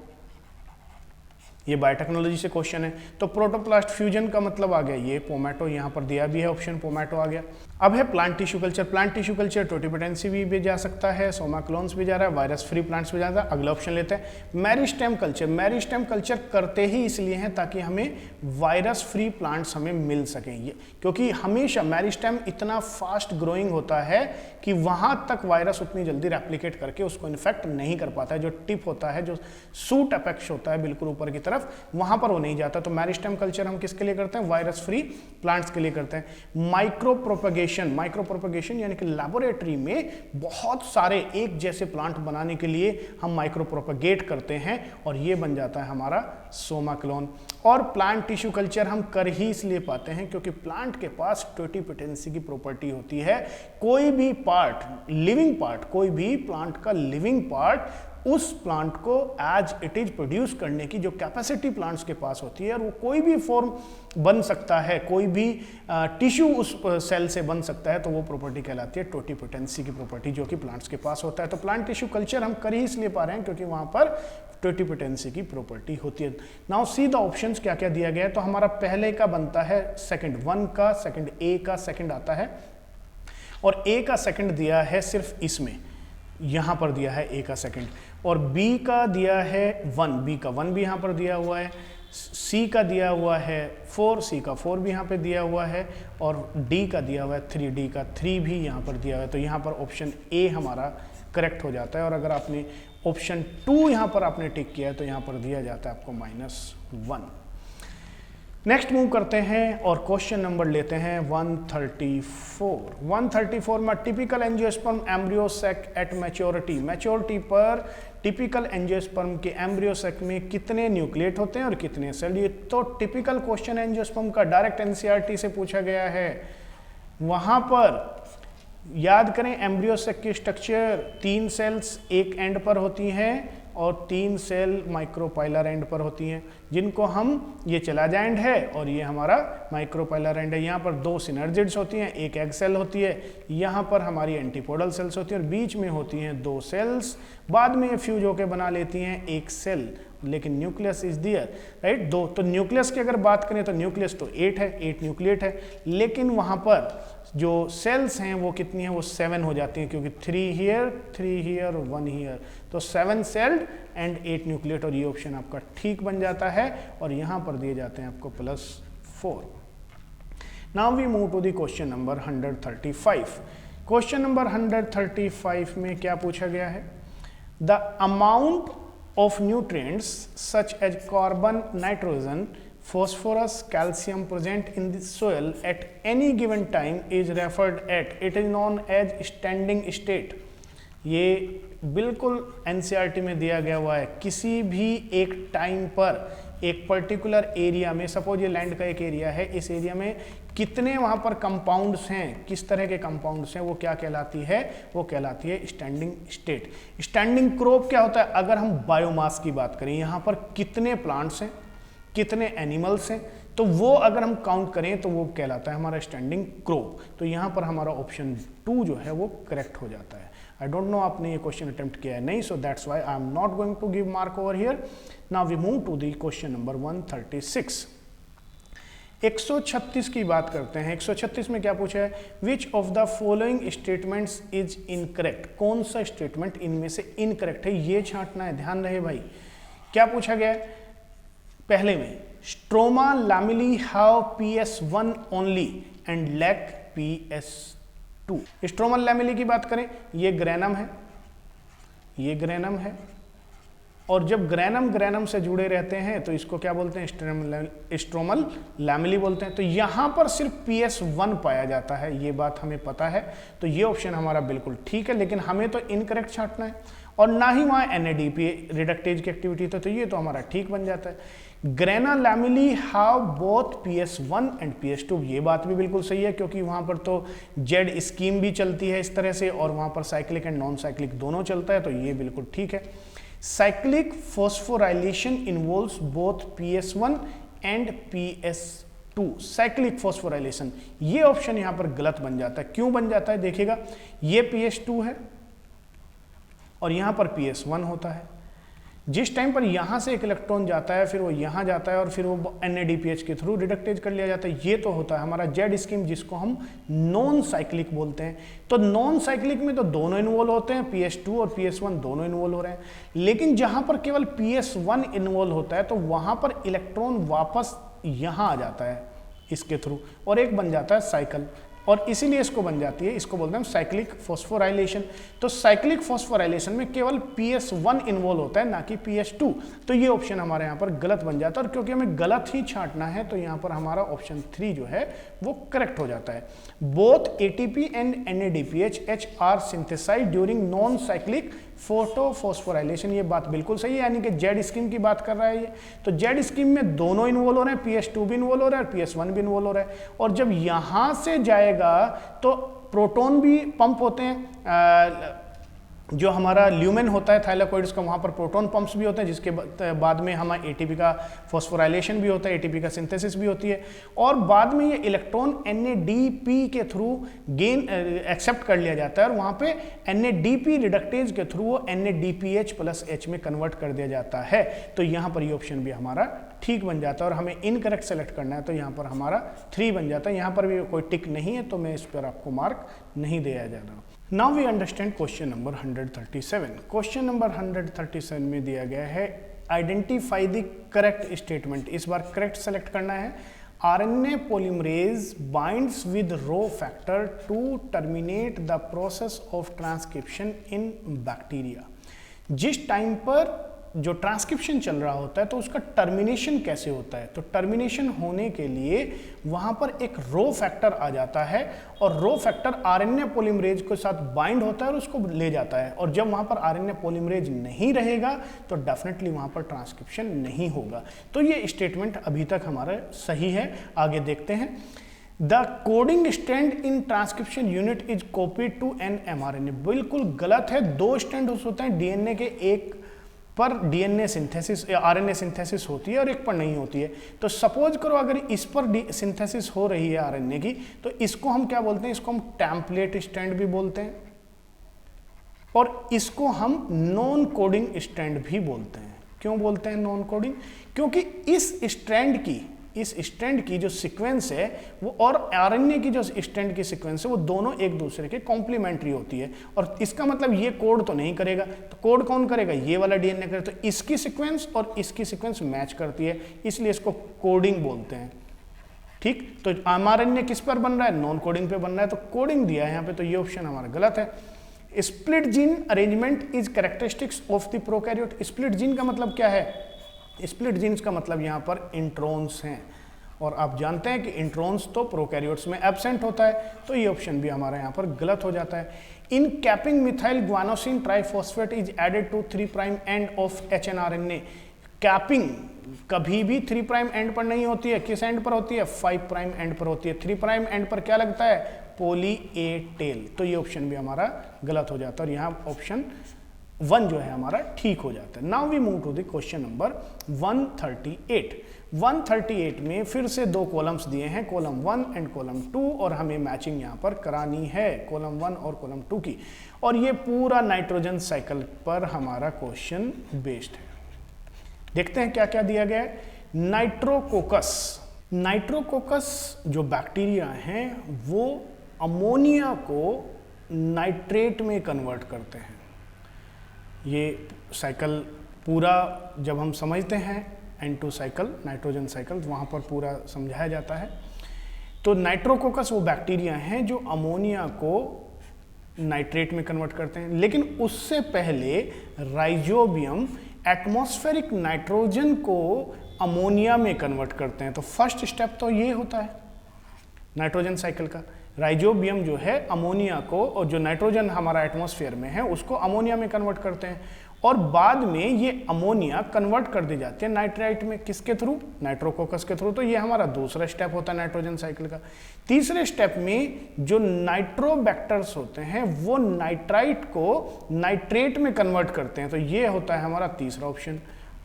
A: ये बायोटेक्नोलॉजी से क्वेश्चन है। तो प्रोटोप्लास्ट फ्यूजन का मतलब आ गया ये पोमैटो, यहाँ पर दिया भी है ऑप्शन, पोमैटो आ गया। अब है plant tissue culture. Plant tissue culture totipotency भी जा सकता है, सोमाक्लोन्स भी जा रहा है, वायरस फ्री प्लांट्स भी जा रहा है। अगला ऑप्शन लेते हैं मेरिस्टेम कल्चर। मेरिस्टेम कल्चर करते ही इसलिए हैं ताकि हमें वायरस फ्री प्लांट्स हमें मिल सकें, ये क्योंकि हमेशा मेरिस्टेम इतना फास्ट ग्रोइंग होता है कि वहां तक वायरस उतनी जल्दी रेप्लिकेट करके उसको इन्फेक्ट नहीं कर पाता है। जो टिप होता है, जो सूट अपेक्स होता है बिल्कुल ऊपर की तरफ, वहां पर वो नहीं जाता। तो मेरिस्टेम कल्चर हम किसके लिए करते हैं, वायरस फ्री प्लांट्स के लिए करते हैं। माइक्रो प्रोपगेशन, माइक्रो प्रोपगेशन यानी कि लैबोरेटरी में बहुत सारे एक जैसे प्लांट बनाने के लिए हम माइक्रो प्रोपगेट करते हैं और ये बन जाता है हमारा सोमाक्लोन। और प्लांट टिश्यू कल्चर हम कर ही इसलिए पाते हैं क्योंकि प्लांट के पास टोटिपोटेंसी की प्रॉपर्टी होती है। कोई भी पार्ट, लिविंग पार्ट, कोई भी प्लांट का लिविंग पार्ट उस प्लांट को एज इट इज प्रोड्यूस करने की जो कैपेसिटी प्लांट्स के पास होती है, और वो कोई भी फॉर्म बन सकता है, कोई भी टिश्यू उस सेल से बन सकता है, तो वो प्रॉपर्टी कहलाती है टोटिपोटेंसी की प्रॉपर्टी, जो कि प्लांट्स के पास होता है। तो प्लांट टिश्यू कल्चर हम कर ही इसलिए पा रहे हैं क्योंकि वहां पर टोटिपोटेंसी की प्रॉपर्टी होती है। नाउ सी द ऑप्शंस क्या क्या दिया गया है। तो हमारा पहले का बनता है सेकंड, 1 का सेकंड, ए का सेकंड आता है, और ए का सेकंड दिया है सिर्फ इसमें, यहां पर दिया है ए का सेकंड, और बी का दिया है 1, बी का 1 भी यहां पर दिया हुआ है, सी का दिया हुआ है 4, सी का 4 भी यहाँ पे दिया हुआ है, और डी का दिया हुआ है 3, डी का 3 भी यहाँ पर दिया हुआ है। तो यहाँ पर ऑप्शन ए हमारा करेक्ट हो जाता है। और अगर आपने ऑप्शन 2 यहाँ पर आपने टिक किया है तो यहाँ पर दिया जाता है आपको -1। नेक्स्ट मूव करते हैं और क्वेश्चन नंबर लेते हैं 134। 134 में typical angiosperm embryo sac at maturity. Maturity पर टिपिकल एंजियोस्पर्म के एम्ब्रियो सैक में कितने न्यूक्लिएट होते हैं और कितने सेल। ये तो टिपिकल क्वेश्चन एंजियोस्पर्म का डायरेक्ट एनसीईआरटी से पूछा गया है। वहां पर याद करें एम्ब्रियो सैक की स्ट्रक्चर, 3 सेल्स एक एंड पर होती हैं और 3 सेल माइक्रोपाइलर एंड पर होती हैं, जिनको हम, ये चलाजा एंड है और ये हमारा माइक्रोपाइलर एंड है। यहाँ पर 2 सिनर्जिड्स होती हैं, एक एग सेल होती है, यहाँ पर हमारी एंटीपोडल सेल्स होती है और बीच में होती हैं 2 सेल्स। बाद में ये फ्यूज होकर बना लेती हैं एक सेल, लेकिन न्यूक्लियस इज दियर, राइट। 2 तो न्यूक्लियस की अगर बात करें तो न्यूक्लियस तो 8 है, 8 न्यूक्लिएट है, लेकिन वहाँ पर जो सेल्स हैं वो कितनी हैं, वो 7 हो जाती हैं, क्योंकि 3 हियर, 3 हियर और 1 हियर, तो 7 सेल्ड एंड 8 न्यूक्लिएट, और ये ऑप्शन आपका ठीक बन जाता है और यहाँ पर दिए जाते हैं आपको +4। Now we move to the question number 135। Question number 135 में क्या पूछा गया है, the amount of nutrients such as carbon, nitrogen, phosphorus, calcium present in the soil at any given time is referred at, it is known as standing state। ये बिल्कुल NCERT में दिया गया हुआ है। किसी भी एक टाइम पर एक पर्टिकुलर एरिया में, सपोज ये लैंड का एक एरिया है, इस एरिया में कितने वहाँ पर कंपाउंड्स हैं, किस तरह के कंपाउंड्स हैं, वो क्या कहलाती है, वो कहलाती है स्टैंडिंग स्टेट। स्टैंडिंग क्रॉप क्या होता है, अगर हम बायोमास की बात करें, यहाँ पर कितने प्लांट्स हैं, कितने एनिमल्स हैं, तो वो अगर हम काउंट करें तो वो कहलाता है हमारा स्टैंडिंग क्रॉप। तो यहाँ पर हमारा ऑप्शन 2 जो है वो करेक्ट हो जाता है। आई डोंट नो आपने ये क्वेश्चन अटेम्प्ट किया है नहीं, so that's why I am not going to give mark over here. Now we move to the question number 136। 136 की बात करते हैं। 136 में क्या पूछा है, which of the following statements is incorrect, कौन सा स्टेटमेंट इनमें से इनकरेक्ट है, ये छांटना है, ध्यान रहे भाई। क्या पूछा गया है पहले में, stroma lamellae have PS1 only and lack PS2। Stroma lamellae की बात करें, ये ग्रेनम है, ये ग्रेनम है, और जब ग्रेनम से जुड़े रहते हैं तो इसको क्या बोलते हैं, स्ट्रोमल लैमेली बोलते हैं। तो यहां पर सिर्फ PS1 पाया जाता है, ये बात हमें पता है, तो ये ऑप्शन हमारा बिल्कुल ठीक है, लेकिन हमें तो इनकरेक्ट छांटना है, और ना ही वहां NADP रिडक्टेज की एक्टिविटी तो ये तो हमारा ठीक बन जाता है। Grana lamellae have both PS1 and PS2, ये बात भी बिल्कुल सही है, क्योंकि वहां पर तो जेड स्कीम भी चलती है इस तरह से, और वहां पर साइक्लिक एंड नॉन साइक्लिक दोनों चलता है, तो ये बिल्कुल ठीक है। Cyclic phosphorylation involves both PS1 and PS2, cyclic phosphorylation, ये ऑप्शन यहां पर गलत बन जाता है। क्यों बन जाता है, देखिएगा, ये PS2 है और यहां पर PS1 होता है। जिस टाइम पर यहां से एक इलेक्ट्रॉन जाता है, फिर वो यहां जाता है और फिर वो NADPH के थ्रू रिडक्टेज कर लिया जाता है, ये तो होता है हमारा जेड स्कीम, जिसको हम नॉन साइक्लिक बोलते हैं। तो नॉन साइक्लिक में तो दोनों इन्वॉल्व होते हैं, PS2 और PS1 दोनों इन्वॉल्व हो रहे हैं, लेकिन जहां पर केवल PS1 इन्वॉल्व होता है तो वहां पर इलेक्ट्रॉन वापस यहां आ जाता है इसके थ्रू, और एक बन जाता है साइकिल, और इसीलिए इसको बन जाती है, इसको बोलते हैं साइक्लिक फॉस्फोराइलेशन। तो साइक्लिक फॉस्फोराइलेशन में केवल PS1 इन्वॉल्व होता है, ना कि PS2, तो ये ऑप्शन हमारे यहाँ पर गलत बन जाता है, और क्योंकि हमें गलत ही छांटना है तो यहाँ पर हमारा ऑप्शन 3 जो है वो करेक्ट हो जाता है। Both ATP and NADPH are synthesized during non cyclic photophosphorylation, ये बात बिल्कुल सही है, यानी कि जेड स्कीम की बात कर रहा है ये। तो जेड स्कीम में दोनों इन्वॉल्व हो रहे हैं, PS2 भी इन्वॉल्व हो रहा है और PS1 भी इन्वॉल्व हो रहा है, और जब यहां से जाएगा तो प्रोटॉन भी पंप होते हैं, जो हमारा ल्यूमेन होता है थाइलाकोइड्स का, वहाँ पर प्रोटॉन पंप्स भी होते हैं, जिसके बाद में हमारा ATP का फॉस्फोराइलेशन भी होता है, ATP का सिंथेसिस भी होती है, और बाद में ये इलेक्ट्रॉन NADP के थ्रू गेन एक्सेप्ट कर लिया जाता है, और वहाँ पे NADP रिडक्टेज के थ्रू वो NADPH+H में कन्वर्ट कर दिया जाता है। तो यहाँ पर ये ऑप्शन भी हमारा ठीक बन जाता है, और हमें इनकरेक्ट सेलेक्ट करना है तो यहाँ पर हमारा 3 बन जाता है। यहाँ पर भी कोई टिक नहीं है, तो मैं इस पर आपको मार्क नहीं दिया जा रहा। Now we understand question number 137. Question number 137 में दिया गया है identify the correct statement. इस बार correct select करना है। RNA polymerase binds with Rho factor to terminate the process of transcription in bacteria. जिस टाइम पर जो ट्रांसक्रिप्शन चल रहा होता है तो उसका टर्मिनेशन कैसे होता है, तो टर्मिनेशन होने के लिए वहां पर एक रो फैक्टर आ जाता है, और रो फैक्टर RNA पॉलीमरेज के साथ बाइंड होता है और उसको ले जाता है, और जब वहां पर RNA पॉलीमरेज नहीं रहेगा तो डेफिनेटली वहां पर ट्रांसक्रिप्शन नहीं होगा। तो ये स्टेटमेंट अभी तक हमारा सही है। आगे देखते हैं। The coding strand in transcription unit is copied to an mRNA, बिल्कुल गलत है। 2 स्ट्रैंड होते हैं DNA के, एक पर DNA सिंथेसिस या RNA सिंथेसिस होती है और एक पर नहीं होती है। तो सपोज करो अगर इस पर सिंथेसिस हो रही है RNA की, तो इसको हम क्या बोलते हैं, इसको हम टेम्पलेट स्ट्रैंड भी बोलते हैं, और इसको हम नॉन कोडिंग स्ट्रैंड भी बोलते हैं। क्यों बोलते हैं नॉन कोडिंग, क्योंकि इस स्ट्रैंड की जो सीक्वेंस है वो और RNA की जो स्ट्रैंड की सीक्वेंस है वो दोनों एक दूसरे के कॉम्प्लीमेंट्री होती है, और इसका मतलब ये कोड तो नहीं करेगा, तो कोड कौन करेगा, ये वाला DNA करेगा। तो इसकी सीक्वेंस और इसकी सीक्वेंस मैच करती है, इसलिए इसको कोडिंग बोलते हैं। ठीक, तो mRNA किस पर बन रहा है, नॉन कोडिंग पे बन रहा है, तो कोडिंग दिया है यहाँ पे, तो ये ऑप्शन हमारा गलत है। Split gene arrangement is characteristics of the prokaryote. Split gene का मतलब क्या है, स्प्लिट जीन्स का मतलब यहाँ पर इंट्रॉन्स हैं, और आप जानते हैं कि इंट्रॉन्स तो प्रोकैरियोट्स में एब्सेंट होता है, तो ये ऑप्शन भी हमारा यहाँ पर गलत हो जाता है। In capping methyl guanosine triphosphate is added to 3' end of HNRNA। Capping कभी भी 3' एंड पर नहीं होती है, किस एंड पर होती है? 5' एंड पर होती है। 3' एंड पर क्या लगता है? Poly A tail. तो ये ऑप्शन भी हमारा गलत हो जाता है और यहाँ ऑप्शन 1 जो है हमारा ठीक हो जाता है। Now we move to the question number 138। 138 में फिर से 2 कॉलम्स दिए हैं, कॉलम 1 एंड कॉलम 2, और हमें मैचिंग यहाँ पर करानी है कॉलम 1 और कॉलम 2 की। और ये पूरा नाइट्रोजन साइकिल पर हमारा क्वेश्चन बेस्ड है। देखते हैं क्या क्या दिया गया है। नाइट्रोकोकस। नाइट्रोकोकस जो बैक्टीरिया हैं वो अमोनिया को नाइट्रेट में कन्वर्ट करते हैं। ये साइकिल पूरा जब हम समझते हैं N2 साइकिल, नाइट्रोजन साइकिल, तो वहाँ पर पूरा समझाया जाता है। तो नाइट्रोकोकस वो बैक्टीरिया हैं जो अमोनिया को नाइट्रेट में कन्वर्ट करते हैं, लेकिन उससे पहले राइजोबियम एटमॉस्फेरिक नाइट्रोजन को अमोनिया में कन्वर्ट करते हैं। तो फर्स्ट स्टेप तो ये होता है नाइट्रोजन साइकिल का। राइजोबियम जो है अमोनिया को, और जो नाइट्रोजन हमारा एटमॉस्फेयर में है उसको अमोनिया में कन्वर्ट करते हैं, और बाद में ये अमोनिया कन्वर्ट कर दी जाती है नाइट्राइट में। किसके थ्रू? नाइट्रोकोकस के थ्रू। तो ये हमारा दूसरा स्टेप होता है नाइट्रोजन साइकिल का। तीसरे स्टेप में जो नाइट्रोबैक्टर्स होते हैं वो नाइट्राइट को नाइट्रेट में कन्वर्ट करते हैं, तो ये होता है हमारा तीसरा ऑप्शन।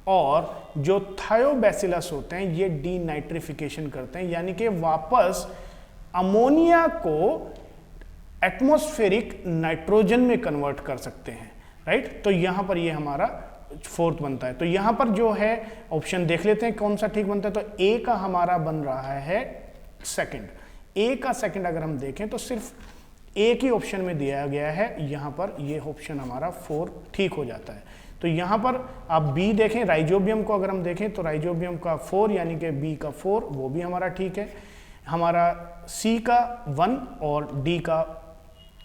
A: और जो थायोबैसिलस होते हैं ये डीनाइट्रिफिकेशन करते हैं, यानी कि वापस अमोनिया को एटमॉस्फेरिक नाइट्रोजन में कन्वर्ट कर सकते हैं, राइट। तो यहां पर ये हमारा फोर्थ बनता है। तो यहां पर जो है ऑप्शन देख लेते हैं कौन सा ठीक बनता है। तो ए का हमारा बन रहा है सेकंड। ए का सेकंड अगर हम देखें तो सिर्फ एक ही ऑप्शन में दिया गया है, यहां पर ये ऑप्शन हमारा 4 ठीक हो जाता है। तो यहां पर आप बी देखें, राइजोबियम को अगर हम देखें तो राइजोबियम का 4 यानी कि बी का 4 वो भी हमारा ठीक है। हमारा सी का 1 और डी का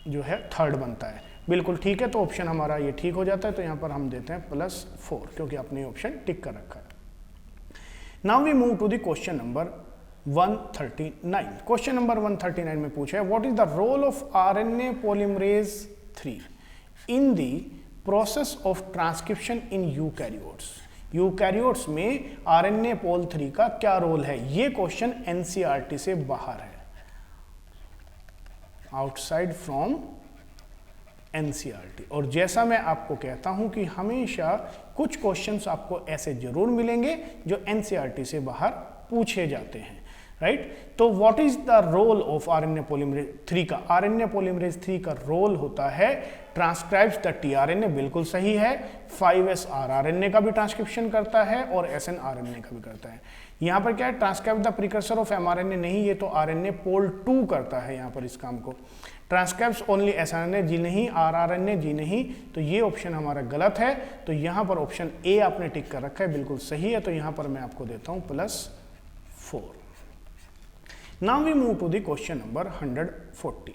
A: जो है 3rd बनता है, बिल्कुल ठीक है। तो ऑप्शन हमारा ये ठीक हो जाता है। तो यहाँ पर हम देते हैं +4 क्योंकि आपने ऑप्शन टिक कर रखा है। Now we move to the question number 139। Question number 139 में पूछा है what is the role of RNA polymerase 3 in the process of transcription in eukaryotes. Eukaryotes में RNA pol 3 का क्या रोल है? ये क्वेश्चन NCERT से बाहर है, आउटसाइड फ्रॉम NCERT। और जैसा मैं आपको कहता हूं कि हमेशा कुछ क्वेश्चंस आपको ऐसे जरूर मिलेंगे जो NCERT से बाहर पूछे जाते हैं, राइट। तो what is the role of RNA polymerase 3 का? RNA polymerase 3 का रोल होता है ट्रांसक्राइब्स द tRNA, बिल्कुल सही है। 5s rRNA का भी ट्रांसक्रिप्शन करता है और snRNA का भी करता है। यहाँ पर क्या है? Transcribe the precursor of mRNA नहीं, ये तो RNA pol 2 करता है यहाँ पर इस काम को। ट्रांसक्राइब्स ओनली sRNA जी नहीं, rRNA जी नहीं, तो ये ऑप्शन हमारा गलत है। तो यहाँ पर ऑप्शन ए आपने टिक कर रखा है, बिल्कुल सही है। तो यहाँ पर मैं आपको देता हूँ +4। Now we move to the question number 140।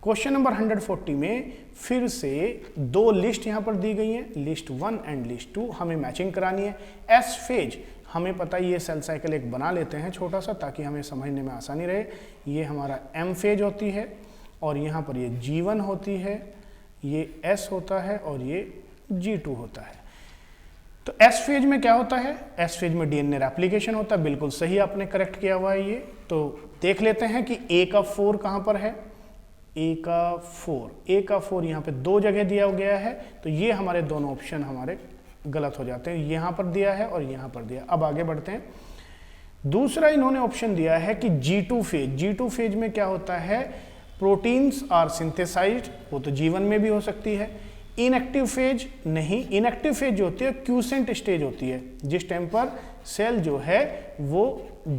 A: Question number 140 में फिर से 2 लिस्ट यहाँ पर दी गई हैं, लिस्ट 1 एंड लिस्ट 2। हमें मैचिंग करानी है। एस फेज हमें पता है, ये सेल साइकिल एक बना लेते हैं छोटा सा ताकि हमें समझने में आसानी रहे। ये हमारा एम फेज होती है और यहाँ पर ये G1 होती है, ये S होता है और ये G2 होता है। तो एस फेज में क्या होता है? एस फेज में DNA रेप्लिकेशन होता है, बिल्कुल सही आपने करेक्ट किया हुआ है ये। तो देख लेते हैं कि A का 4 कहाँ पर है। A का 4 यहाँ पे 2 जगह दिया गया है, तो ये हमारे दोनों ऑप्शन हमारे गलत हो जाते हैं। यहाँ पर दिया है और यहाँ पर दिया। अब आगे बढ़ते हैं। दूसरा इन्होंने ऑप्शन दिया है कि G2 फेज। G2 फेज में क्या होता है? प्रोटीन्स आर सिंथेसाइज्ड, वो तो G1 में भी हो सकती है। इनएक्टिव फेज नहीं, इनएक्टिव फेज जो होती है क्यूसेंट स्टेज होती है, जिस टाइम पर सेल जो है वो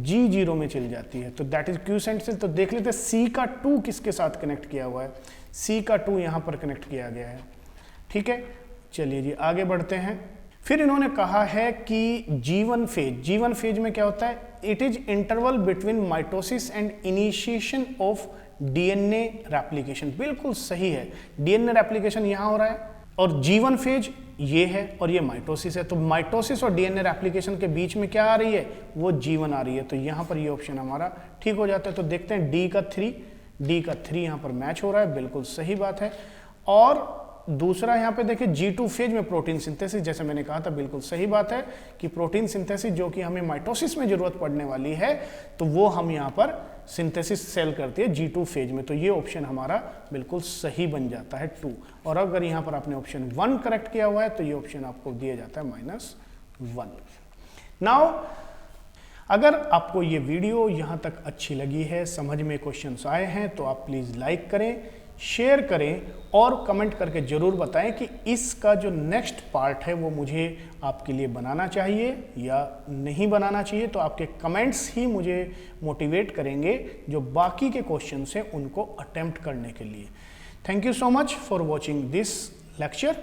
A: G0 में चली जाती है, तो दैट इज क्यूसेंट सेल। तो देख लेते हैं C का 2 किसके साथ कनेक्ट किया हुआ है। C का 2 यहाँ पर कनेक्ट किया गया है, ठीक है। चलिए जी आगे बढ़ते हैं। फिर इन्होंने कहा है कि G1 फेज में क्या होता है? It is interval between mitosis and initiation of DNA replication, बिल्कुल सही है। DNA रेप्लिकेशन यहाँ हो रहा है, और G1 फेज ये है और ये माइटोसिस है, तो माइटोसिस और डीएनए रेप्लिकेशन के बीच में क्या आ रही है, वो G1 आ रही है, तो यहाँ पर ये ऑप्शन हमारा ठीक हो जाता है। तो देखते हैं डी का 3 यहाँ पर मैच हो रहा है, बिल्कुल सही बात है। और दूसरा यहाँ पे देखिए G2 फेज में प्रोटीन सिंथेसिस, जैसे मैंने कहा था बिल्कुल सही बात है कि प्रोटीन सिंथेसिस जो कि हमें माइटोसिस में जरूरत पड़ने वाली है, तो वो हम यहाँ पर सिंथेसिस सेल करती है G2 फेज में, तो ये ऑप्शन हमारा बिल्कुल सही बन जाता है 2। और अगर यहाँ पर आपने ऑप्शन 1 करेक्ट किया हुआ है तो ये ऑप्शन आपको दिया जाता है -1। नाउ अगर आपको ये वीडियो यहाँ तक अच्छी लगी है, समझ में क्वेश्चंस आए हैं, तो आप प्लीज़ लाइक करें, शेयर करें और कमेंट करके ज़रूर बताएं कि इसका जो नेक्स्ट पार्ट है वो मुझे आपके लिए बनाना चाहिए या नहीं बनाना चाहिए। तो आपके कमेंट्स ही मुझे मोटिवेट करेंगे जो बाकी के क्वेश्चंस हैं उनको अटेम्प्ट करने के लिए। Thank you so much for watching this lecture.